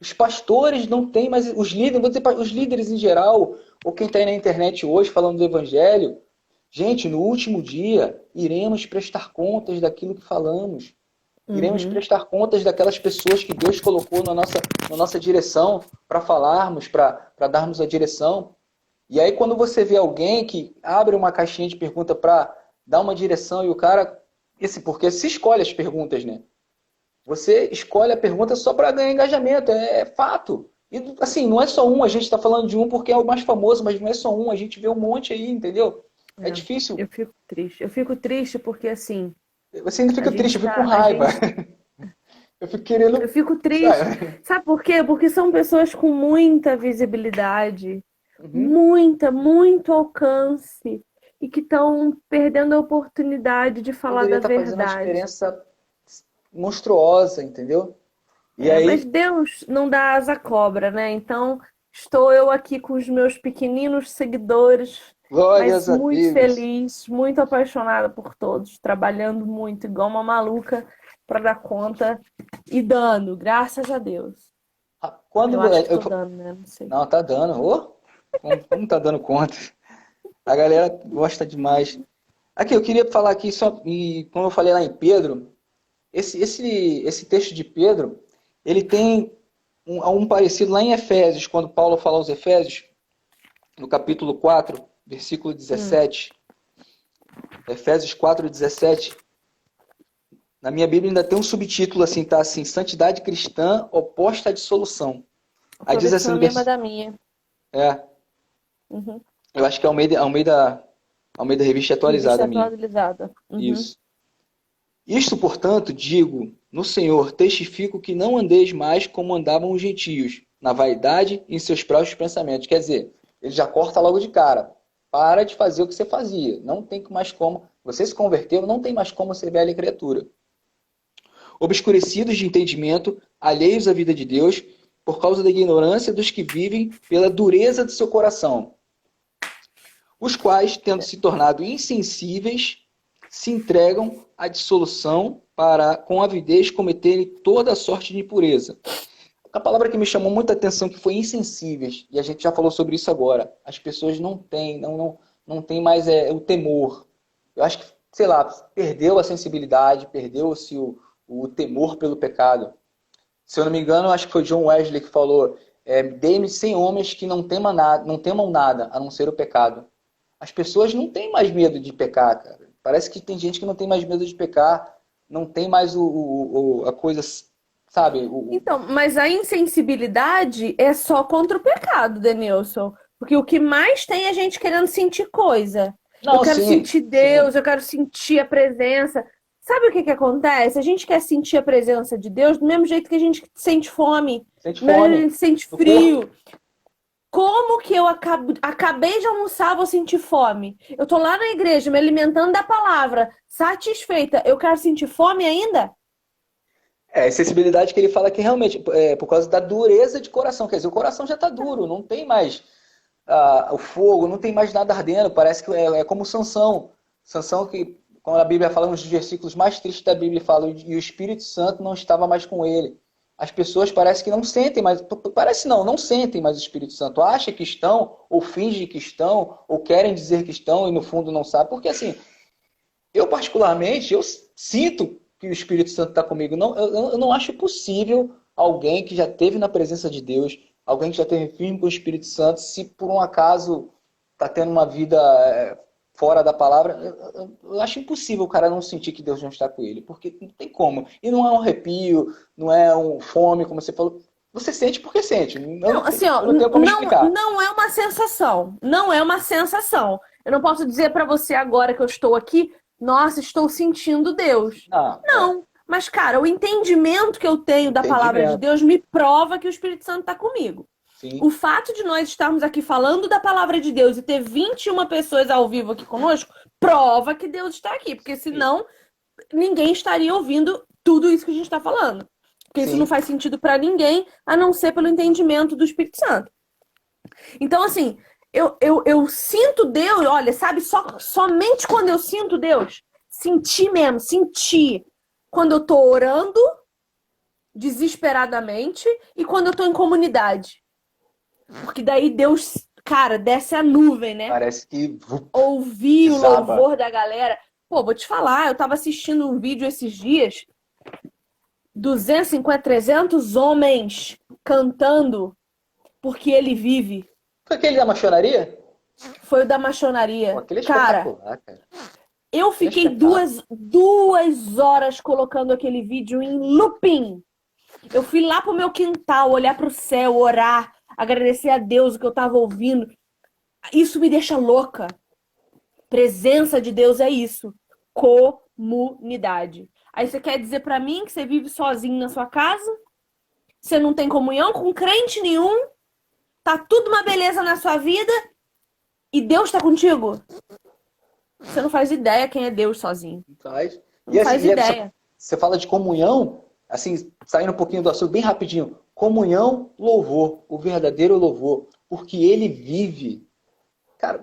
Os pastores não têm, mas os líderes, vou dizer, os líderes em geral, ou quem está aí na internet hoje falando do evangelho, gente, no último dia iremos prestar contas daquilo que falamos. Iremos
Uhum.
prestar contas daquelas pessoas que Deus colocou na nossa direção para falarmos, para darmos a direção. E aí quando você vê alguém que abre uma caixinha de pergunta para dar uma direção e o cara... Porque se escolhe as perguntas, né? Você escolhe a pergunta só para ganhar engajamento, é fato. E assim, não é só um, a gente está falando de um porque é o mais famoso, mas não é só um, a gente vê um monte aí, entendeu? É difícil.
Eu fico triste. Eu fico triste porque assim,
Você ainda
a
fica triste,
gente
eu fico com
a
raiva.
gente
Eu fico querendo...
Eu fico triste.
Sabe?
Sabe por quê? Porque são pessoas com muita visibilidade,
Uhum.
muito alcance e que estão perdendo a oportunidade de falar
Poderia
da
estar fazendo uma
verdade.
diferença monstruosa, entendeu? E
Mas
aí,
Deus não dá asa à cobra, né? Então, estou eu aqui com os meus pequeninos seguidores, mas
glórias a
muito
Deus.
feliz, muito apaixonada por todos, trabalhando muito, igual uma maluca, para dar conta e dando, graças a Deus.
Quando
Eu acho que
eu...
tô dando, né? Não sei.
Não, tá dando. Ô, como tá dando conta? A galera gosta demais. Aqui, eu queria falar aqui, só, e como eu falei lá em Pedro, esse texto de Pedro, ele tem um parecido lá em Efésios, quando Paulo fala aos Efésios, no capítulo 4, versículo 17. Efésios 4, 17. Na minha Bíblia ainda tem um subtítulo assim, tá assim, santidade cristã oposta à dissolução. Aí diz assim,
mesma da minha.
Uhum. Eu acho que é Almeida Revista Atualizada.
Revista Atualizada. Uhum.
Isso. Isto, portanto, digo, no Senhor, testifico que não andeis mais como andavam os gentios, na vaidade e em seus próprios pensamentos. Quer dizer, ele já corta logo de cara. Para de fazer o que você fazia. Não tem mais como. Você se converteu, não tem mais como ser velha criatura. Obscurecidos de entendimento, alheios à vida de Deus, por causa da ignorância dos que vivem pela dureza do seu coração, os quais, tendo se tornado insensíveis, se entregam à dissolução para, com avidez, cometerem toda a sorte de impureza. A palavra que me chamou muita atenção que foi insensíveis, e a gente já falou sobre isso agora. As pessoas não têm mais o temor. Eu acho que, sei lá, perdeu a sensibilidade, perdeu-se o temor pelo pecado. Se eu não me engano, acho que foi John Wesley que falou, dê-me 100 homens que não temam nada, a não ser o pecado. As pessoas não têm mais medo de pecar, cara. Parece que tem gente que não tem mais medo de pecar, não tem mais a coisa, sabe?
Então, mas a insensibilidade é só contra o pecado, Denilson. Porque o que mais tem é gente querendo sentir coisa.
Não,
eu quero
sim,
sentir Deus,
sim.
eu quero sentir a presença. Sabe o que acontece? A gente quer sentir a presença de Deus do mesmo jeito que a gente sente fome.
Sente
Do mesmo jeito que
fome.
a gente sente frio. Como que eu acabei de almoçar, vou sentir fome? Eu tô lá na igreja, me alimentando da palavra, satisfeita. Eu quero sentir fome ainda?
A insensibilidade que ele fala que realmente é por causa da dureza de coração. Quer dizer, o coração já está duro, não tem mais o fogo, não tem mais nada ardendo. Parece que é como Sansão. Sansão que, quando a Bíblia fala, um dos versículos mais tristes da Bíblia, fala, e o Espírito Santo não estava mais com ele. As pessoas parecem que não sentem mais, não sentem mais o Espírito Santo. Acham que estão, ou fingem que estão, ou querem dizer que estão e no fundo não sabem. Porque assim, eu particularmente, eu sinto que o Espírito Santo está comigo. Não, eu não acho possível alguém que já esteve na presença de Deus, alguém que já teve firme com o Espírito Santo, se por um acaso está tendo uma vida fora da palavra, eu acho impossível o cara não sentir que Deus não está com ele, porque não tem como. E não é um arrepio, não é um fome, como você falou. Você sente porque sente.
Não, assim, ó,
não tenho como explicar.
Não é uma sensação. Não é uma sensação. Eu não posso dizer para você agora que eu estou aqui, nossa, estou sentindo Deus. Não. Mas, cara, o entendimento que eu tenho da palavra de Deus me prova que o Espírito Santo está comigo.
Sim.
O fato de nós estarmos aqui falando da palavra de Deus e ter 21 pessoas ao vivo aqui conosco, prova que Deus está aqui. Porque senão, ninguém estaria ouvindo tudo isso que a gente está falando. Porque isso não faz sentido para ninguém, a não ser pelo entendimento do Espírito Santo. Então, assim, eu sinto Deus, olha, sabe, somente quando eu sinto Deus, sentir quando eu tô orando desesperadamente e quando eu tô em comunidade. Porque daí Deus, cara, desce a nuvem, né?
Parece que
ouvir o louvor da galera. Pô, vou te falar, eu tava assistindo um vídeo esses dias, 250, 300 homens cantando porque ele vive.
Foi aquele da maçonaria?
Foi o da maçonaria.
Pô, aquele é
cara,
espetacular, cara.
Eu fiquei duas horas colocando aquele vídeo em looping. Eu fui lá pro meu quintal, olhar pro céu, orar, agradecer a Deus o que eu tava ouvindo. Isso me deixa louca. Presença de Deus é isso. Comunidade. Aí você quer dizer pra mim que você vive sozinho na sua casa? Você não tem comunhão com crente nenhum? Tá tudo uma beleza na sua vida? E Deus tá contigo? Você não faz ideia quem é Deus sozinho.
Faz.
Não faz ideia.
Você fala de comunhão, assim, saindo um pouquinho do assunto, bem rapidinho. Comunhão, louvor, o verdadeiro louvor. Porque ele vive. Cara,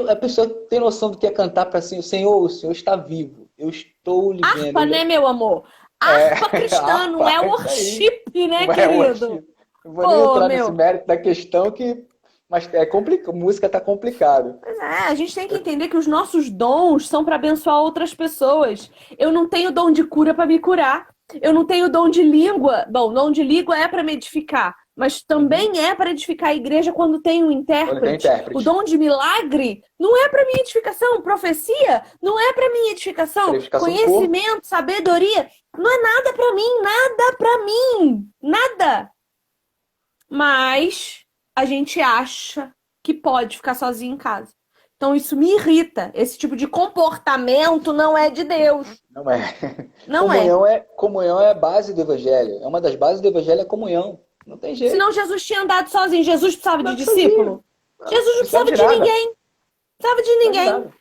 a pessoa tem noção do que é cantar para assim, o Senhor está vivo. Eu estou lhe vendo.
Harpa, né, meu amor? Harpa cristã, não é worship, né, querido?
Não vou nem entrar nesse mérito da questão que... Mas é complicado, música tá complicado.
Pois é, a gente tem que entender que os nossos dons são para abençoar outras pessoas. Eu não tenho dom de cura para me curar. Eu não tenho dom de língua. Bom, dom de língua é para me edificar, mas também é para edificar a igreja quando tem um
Quando tem
intérprete.
intérprete.
O dom de milagre não é para minha edificação. Profecia não é para minha edificação.
Edificação do
Conhecimento, sabedoria, não é nada para mim, nada para mim, nada. Mas a gente acha que pode ficar sozinho em casa. Então isso me irrita. Esse tipo de comportamento não é de Deus.
Não é.
Não é.
Comunhão é a base do evangelho. É uma das bases do evangelho é a comunhão. Não tem jeito.
Senão Jesus tinha andado sozinho. Jesus precisava de
Andado
discípulo. Jesus não precisava de
nada.
ninguém. Precisava de
Não
ninguém.
nada.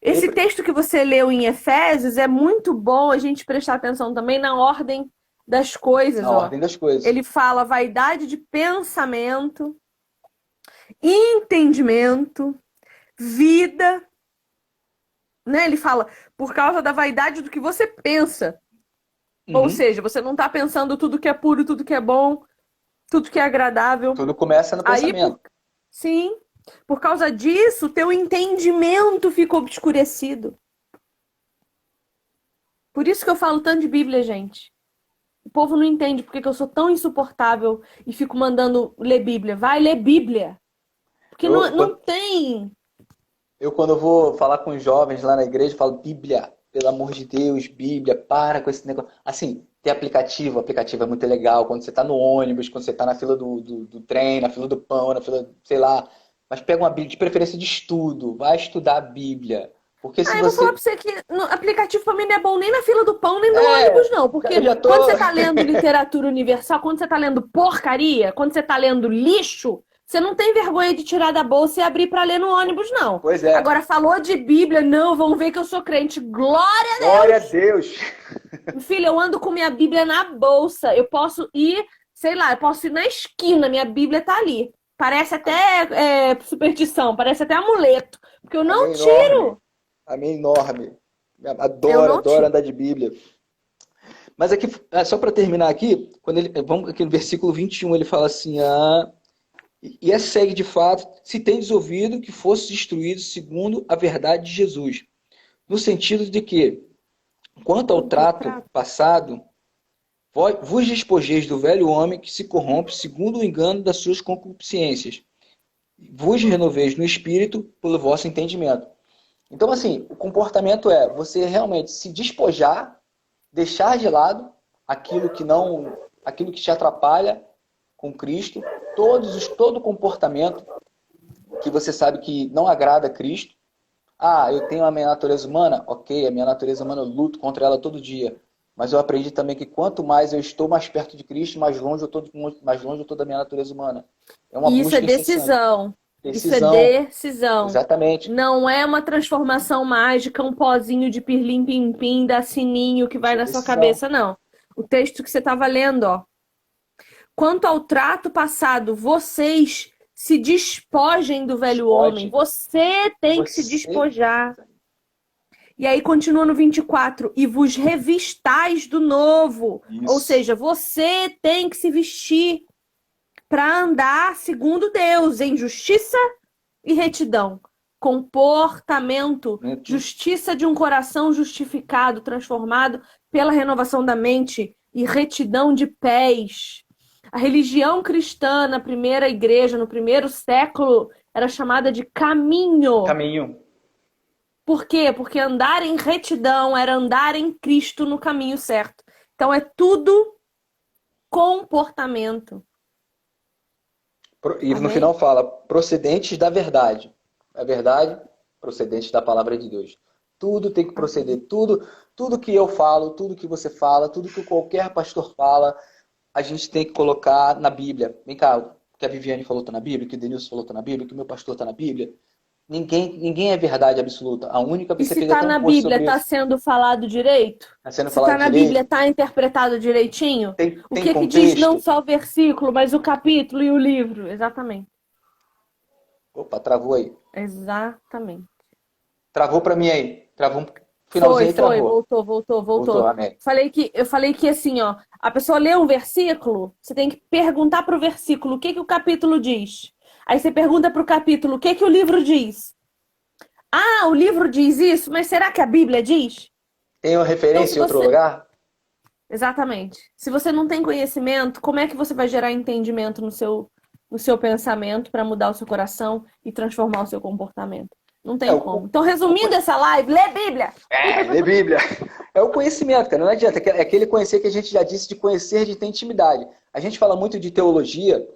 Esse texto que você leu em Efésios é muito bom a gente prestar atenção também na ordem das coisas.
Na ordem das coisas.
Ele fala vaidade de pensamento, entendimento, vida, né? Ele fala por causa da vaidade do que você pensa. Ou seja, você não está pensando tudo que é puro, tudo que é bom, tudo que é agradável.
Tudo começa no pensamento.
Sim, por causa disso, teu entendimento fica obscurecido. Por isso que eu falo tanto de Bíblia, gente. O povo não entende porque que eu sou tão insuportável e fico mandando ler Bíblia. Vai ler Bíblia. Porque não tem.
Eu, quando eu vou falar com os jovens lá na igreja, falo Bíblia, pelo amor de Deus, Bíblia, para com esse negócio. Assim, tem aplicativo, o aplicativo é muito legal, quando você tá no ônibus, quando você tá na fila do trem, na fila do pão, na fila, sei lá. Mas pega uma Bíblia, de preferência de estudo, vai estudar a Bíblia. Porque se
Eu vou
você...
falar pra você que no aplicativo pra mim não é bom nem na fila do pão, nem no ônibus, não. Porque
eu já tô-
quando você tá lendo literatura universal, quando você tá lendo porcaria, quando você tá lendo lixo, você não tem vergonha de tirar da bolsa e abrir pra ler no ônibus, não.
Pois é.
Agora, falou de Bíblia, não, vão ver que eu sou crente. Glória a Deus!
Glória a Deus!
Filha, eu ando com minha Bíblia na bolsa. Eu posso ir, sei lá, eu posso ir na esquina, minha Bíblia tá ali. Parece até superstição, parece até amuleto. Porque eu não tiro.
Amém enorme.
Eu
Adoro
não tiro.
andar de Bíblia. Mas aqui, só para terminar aqui, vamos aqui no versículo 21, ele fala assim, e segue de fato, se tendes ouvido que fosse destruído segundo a verdade de Jesus. No sentido de que, quanto ao trato passado, vos despojeis do velho homem que se corrompe segundo o engano das suas concupiscências. Vos renoveis no espírito pelo vosso entendimento. Então, assim, o comportamento é você realmente se despojar, deixar de lado aquilo que te atrapalha com Cristo, todo comportamento que você sabe que não agrada a Cristo. Eu tenho a minha natureza humana, ok, a minha natureza humana eu luto contra ela todo dia, mas eu aprendi também que quanto mais eu estou mais perto de Cristo, mais longe eu estou da minha natureza humana. É uma
Isso
busca
é decisão.
Decisão.
Isso é decisão.
Exatamente.
Não é uma transformação mágica, um pozinho de pirlim-pim-pim, da sininho que vai na sua cabeça, não. O texto que você estava lendo, ó. Quanto ao trato passado, vocês se despojem do velho homem. Você tem que se despojar. E aí continua no 24. E vos revistais do novo.
Isso.
Ou seja, você tem que se vestir para andar segundo Deus, em justiça e retidão. Comportamento, justiça de um coração justificado, transformado pela renovação da mente e retidão de pés. A religião cristã na primeira igreja, no primeiro século, era chamada de caminho.
Caminho.
Por quê? Porque andar em retidão era andar em Cristo no caminho certo. Então é tudo comportamento.
E no final fala, procedentes da verdade. A verdade, procedentes da palavra de Deus. Tudo tem que proceder. Tudo que eu falo, tudo que você fala, tudo que qualquer pastor fala, a gente tem que colocar na Bíblia. Vem cá, o que a Viviane falou está na Bíblia, o que o Denilson falou está na Bíblia, o que o meu pastor está na Bíblia. Ninguém é verdade absoluta. A única
E se está na Bíblia, está sendo falado direito?
Está sendo
se
falado
está na
direito?
Bíblia, está interpretado direitinho? O que
contexto?
diz não só o versículo, mas o capítulo e o livro? Exatamente.
Opa, travou aí.
Exatamente.
Travou para mim aí. Travou um finalzinho e travou.
Voltou.
Amém.
Eu falei que assim, ó, a pessoa lê um versículo, você tem que perguntar pro versículo o que o capítulo diz. Aí você pergunta para o capítulo, o que que o livro diz? Ah, o livro diz isso, mas será que a Bíblia diz?
Tem uma
Então, se
referência em outro
você...
lugar?
Exatamente. Se você não tem conhecimento, como é que você vai gerar entendimento no seu pensamento para mudar o seu coração e transformar o seu comportamento? Não
É
tem como. Então, resumindo essa live, lê a Bíblia.
lê Bíblia. É o conhecimento, cara. Não adianta. É aquele conhecer que a gente já disse de conhecer, de ter intimidade. A gente fala muito de teologia.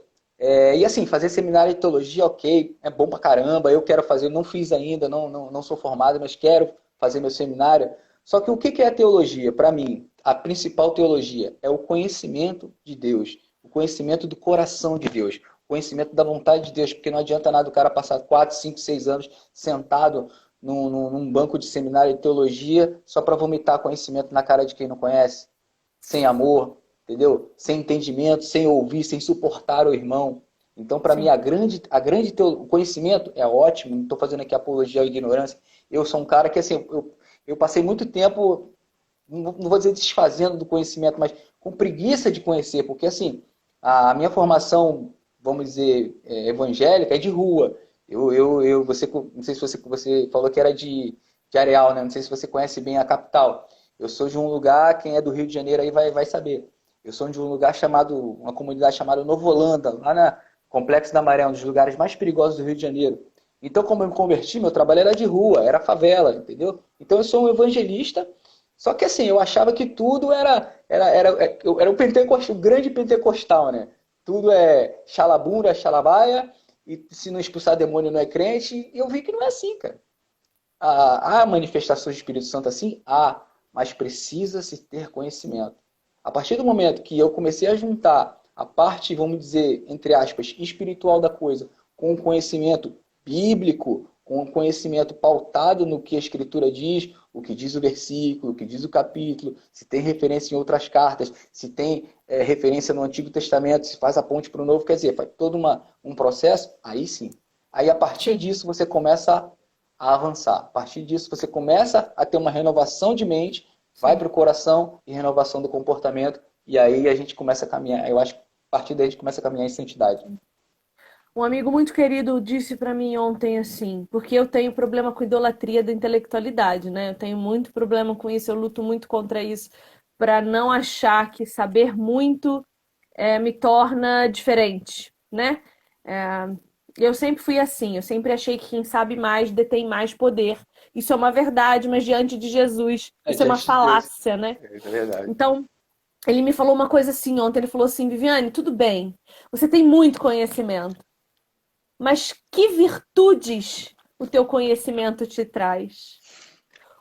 E assim, fazer seminário de teologia, ok, é bom pra caramba. Eu quero fazer, não fiz ainda, não sou formado, mas quero fazer meu seminário. Só que o que é a teologia? Para mim, a principal teologia é o conhecimento de Deus, o conhecimento do coração de Deus, o conhecimento da vontade de Deus, porque não adianta nada o cara passar 4, 5, 6 anos sentado num banco de seminário de teologia só para vomitar conhecimento na cara de quem não conhece, sem amor, entendeu? Sem entendimento, sem ouvir, sem suportar o irmão. Então, para mim, o conhecimento é ótimo, não estou fazendo aqui apologia à ignorância. Eu sou um cara que, assim, eu passei muito tempo, não vou dizer desfazendo do conhecimento, mas com preguiça de conhecer, porque, assim, a minha formação, vamos dizer, evangélica é de rua. Não sei se você falou que era de Areal, né? Não sei se você conhece bem a capital. Eu sou de um lugar, quem é do Rio de Janeiro aí vai saber. Eu sou de um lugar uma comunidade chamada Nova Holanda, lá na Complexo da Maré, um dos lugares mais perigosos do Rio de Janeiro. Então, como eu me converti, meu trabalho era de rua, era favela, entendeu? Então, eu sou um evangelista, só que assim, eu achava que tudo era o grande pentecostal, né? Tudo é xalabura, xalabaia, e se não expulsar demônio não é crente, e eu vi que não é assim, cara. Há manifestações do Espírito Santo assim? Há, mas precisa-se ter conhecimento. A partir do momento que eu comecei a juntar a parte, vamos dizer, entre aspas, espiritual da coisa, com o conhecimento bíblico, com o conhecimento pautado no que a Escritura diz, o que diz o versículo, o que diz o capítulo, se tem referência em outras cartas, se tem referência no Antigo Testamento, se faz a ponte para o Novo, quer dizer, faz todo um processo, aí sim. Aí, a partir disso, você começa a avançar. A partir disso, você começa a ter uma renovação de mente, vai para o coração e renovação do comportamento, e aí a gente começa a caminhar. Eu acho que a partir daí a gente começa a caminhar em santidade.
Um amigo muito querido disse para mim ontem assim, porque eu tenho problema com idolatria da intelectualidade, né? Eu tenho muito problema com isso, eu luto muito contra isso, para não achar que saber muito me torna diferente, né? Eu sempre fui assim, eu sempre achei que quem sabe mais detém mais poder. Isso é uma verdade, mas diante de Jesus, isso é uma falácia, né?
É verdade.
Então, ele me falou uma coisa assim ontem, ele falou assim, Viviane, tudo bem, você tem muito conhecimento, mas que virtudes o teu conhecimento te traz?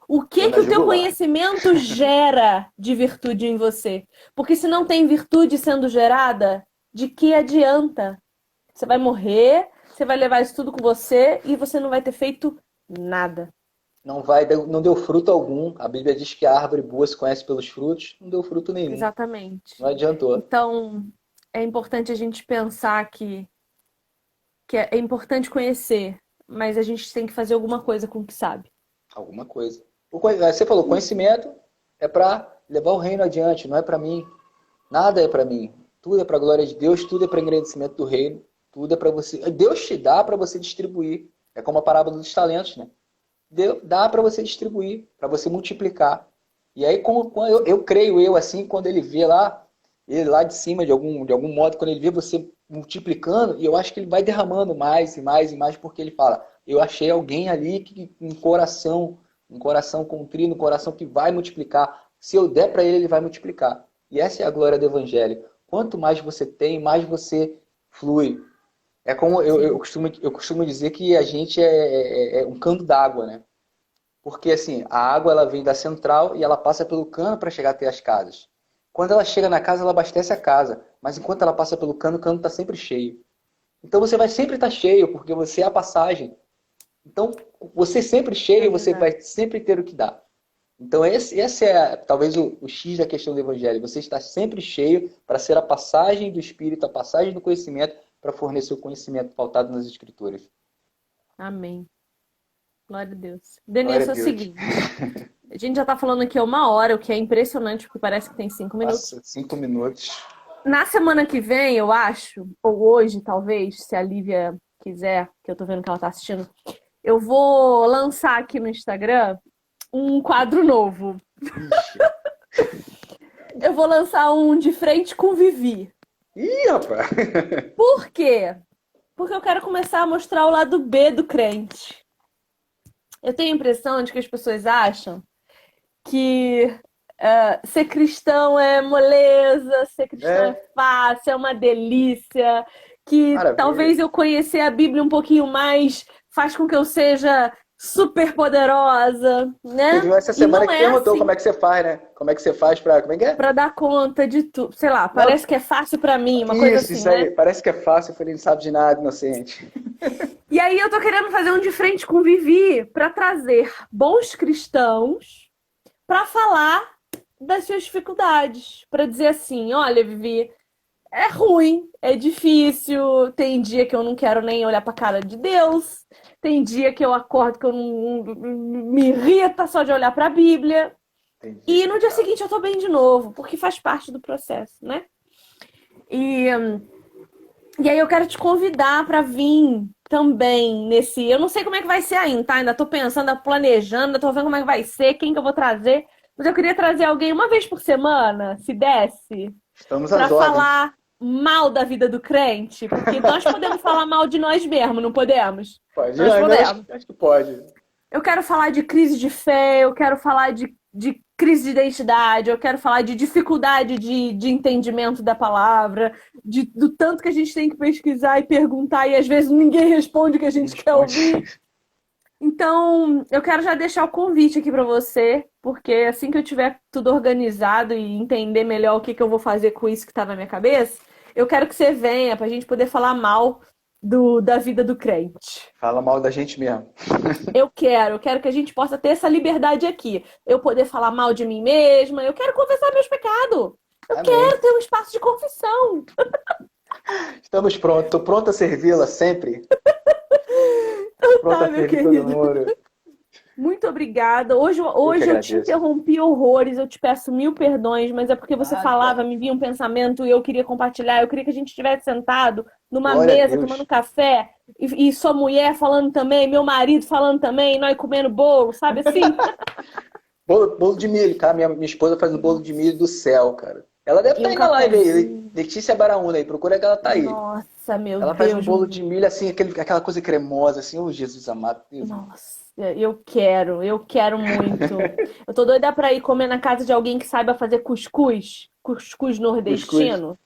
O que o teu conhecimento gera de virtude em você? Porque se não tem virtude sendo gerada, de que adianta? Você vai morrer, você vai levar isso tudo com você e você não vai ter feito nada.
Não deu fruto algum. A Bíblia diz que a árvore boa se conhece pelos frutos, não deu fruto nenhum.
Exatamente.
Não adiantou.
Então, é importante a gente pensar que é importante conhecer, mas a gente tem que fazer alguma coisa com o que sabe.
Alguma coisa. Você falou, conhecimento é para levar o reino adiante, não é para mim. Nada é para mim. Tudo é para a glória de Deus, tudo é para engrandecimento do reino, tudo é para você. Deus te dá para você distribuir. É como a parábola dos talentos, né? Dá para você distribuir, para você multiplicar. E aí, eu creio, assim, quando ele vê ele lá de cima, de algum modo, quando ele vê você multiplicando, e eu acho que ele vai derramando mais e mais e mais, porque ele fala, eu achei alguém ali que um coração contrito, um coração que vai multiplicar. Se eu der para ele, ele vai multiplicar. E essa é a glória do Evangelho. Quanto mais você tem, mais você flui. É como eu costumo dizer que a gente é um cano d'água, né? Porque assim, a água ela vem da central e ela passa pelo cano para chegar até as casas. Quando ela chega na casa, ela abastece a casa. Mas enquanto ela passa pelo cano, o cano está sempre cheio. Então você vai sempre estar cheio, porque você é a passagem. Então, você sempre cheio, você vai sempre ter o que dar. Então, esse é talvez o X da questão do Evangelho. Você está sempre cheio para ser a passagem do Espírito, a passagem do conhecimento, para fornecer o conhecimento pautado nas Escrituras.
Amém. Glória a Deus. Denilson, é o seguinte. A gente já está falando aqui há 1 hora, o que é impressionante, porque parece que tem 5 minutos.
Nossa, 5 minutos.
Na semana que vem, eu acho, ou hoje, talvez, se a Lívia quiser, que eu tô vendo que ela tá assistindo, eu vou lançar aqui no Instagram um quadro novo.
Ixi.
Eu vou lançar um de frente com Vivi.
Ih, rapaz.
Por quê? Porque eu quero começar a mostrar o lado B do crente. Eu tenho a impressão de que as pessoas acham que ser cristão é moleza, ser cristão é fácil, é uma delícia, que
Maravilha.
talvez eu conhecer a Bíblia um pouquinho mais faz com que eu seja super poderosa, né?
Teve essa
E
semana
não
que
é
perguntou
assim.
como é que você faz, né? Como é que você faz pra... Como é que é?
Pra dar conta de tudo. Sei lá, parece que é fácil pra mim, uma coisa assim,
Isso
né?
aí. Parece que é fácil. Eu falei, não sabe de nada, inocente.
E aí eu tô querendo fazer um de frente com Vivi pra trazer bons cristãos pra falar das suas dificuldades, pra dizer assim, olha, Vivi, é ruim, é difícil, tem dia que eu não quero nem olhar pra cara de Deus, tem dia que eu acordo que eu não me irrita só de olhar pra Bíblia.
Entendi.
E no dia seguinte eu tô bem de novo, porque faz parte do processo, né? E aí eu quero te convidar para vir também nesse. Eu não sei como é que vai ser ainda, tá? Ainda tô pensando, ainda planejando, ainda tô vendo como é que vai ser, quem que eu vou trazer. Mas eu queria trazer alguém uma vez por semana, se desse,
Estamos
para
às ordens.
falar mal da vida do crente, porque nós podemos falar mal de nós mesmos, não podemos?
Pode.
Nós podemos.
Acho que pode.
Eu quero falar de crise de fé, eu quero falar de crise de identidade, eu quero falar de dificuldade de entendimento da palavra, do tanto que a gente tem que pesquisar e perguntar e às vezes ninguém responde o que a gente quer ouvir. Então, eu quero já deixar o convite aqui para você, porque assim que eu tiver tudo organizado e entender melhor o que eu vou fazer com isso que tá na minha cabeça, eu quero que você venha pra gente poder falar mal da vida do crente.
Fala mal da gente mesmo.
Eu quero que a gente possa ter essa liberdade aqui. Eu poder falar mal de mim mesma, eu quero confessar meus pecados. Eu
Amém.
quero ter um espaço de confissão.
Estamos prontos. Estou pronto a servi-la sempre. Pronto
Tá,
a
meu
servir todo
querido.
mundo.
Muito obrigada. Hoje eu te
agradeço.
interrompi horrores, eu te peço mil perdões, mas é porque você
Nada.
falava, me vinha um pensamento e eu queria compartilhar. Eu queria que a gente estivesse sentado numa
Glória a
mesa,
Deus.
tomando café, e sua mulher falando também, meu marido falando também, nós comendo bolo, sabe assim?
Bolo de milho, cara. Minha esposa faz um bolo de milho do céu, cara. Ela deve
E
estar
um
aí na live aí.
cafezinho.
Letícia Baraúna aí. Procura que ela tá aí.
Nossa, meu
Ela faz um
Deus.
bolo de milho assim, aquela coisa cremosa, assim. Oh, Jesus amado. Deus.
Nossa, eu quero muito. Eu tô doida pra ir comer na casa de alguém que saiba fazer cuscuz nordestino.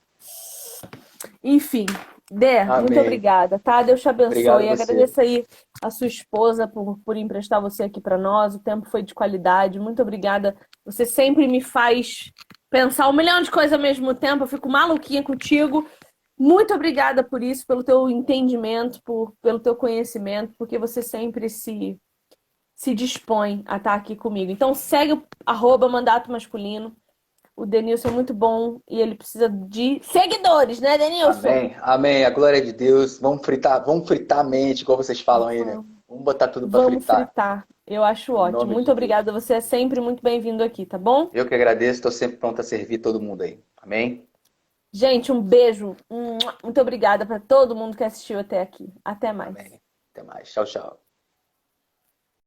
Enfim, Dé, muito
Amém.
obrigada, tá? Deus te abençoe.
Obrigado a você.
Agradeço aí a sua esposa por emprestar você aqui pra nós. O tempo foi de qualidade. Muito obrigada. Você sempre me faz pensar um milhão de coisas ao mesmo tempo. Eu fico maluquinha contigo. Muito obrigada por isso, pelo teu entendimento, pelo teu conhecimento, porque você sempre se dispõe a estar aqui comigo. Então segue o @mandato masculino. O Denilson é muito bom e ele precisa de seguidores, né, Denilson?
Amém. Amém. A glória é de Deus. Vamos fritar a mente, igual vocês falam aí, né? Vamos botar tudo pra
Vamos
fritar.
fritar. Eu acho ótimo.
nome
Muito
de
obrigada. Você é sempre muito bem-vindo aqui, tá bom?
Eu que agradeço, estou sempre pronto a servir todo mundo aí. Amém?
Gente, um beijo. Muito obrigada para todo mundo que assistiu até aqui. Até mais.
Amém. Até mais. Tchau, tchau.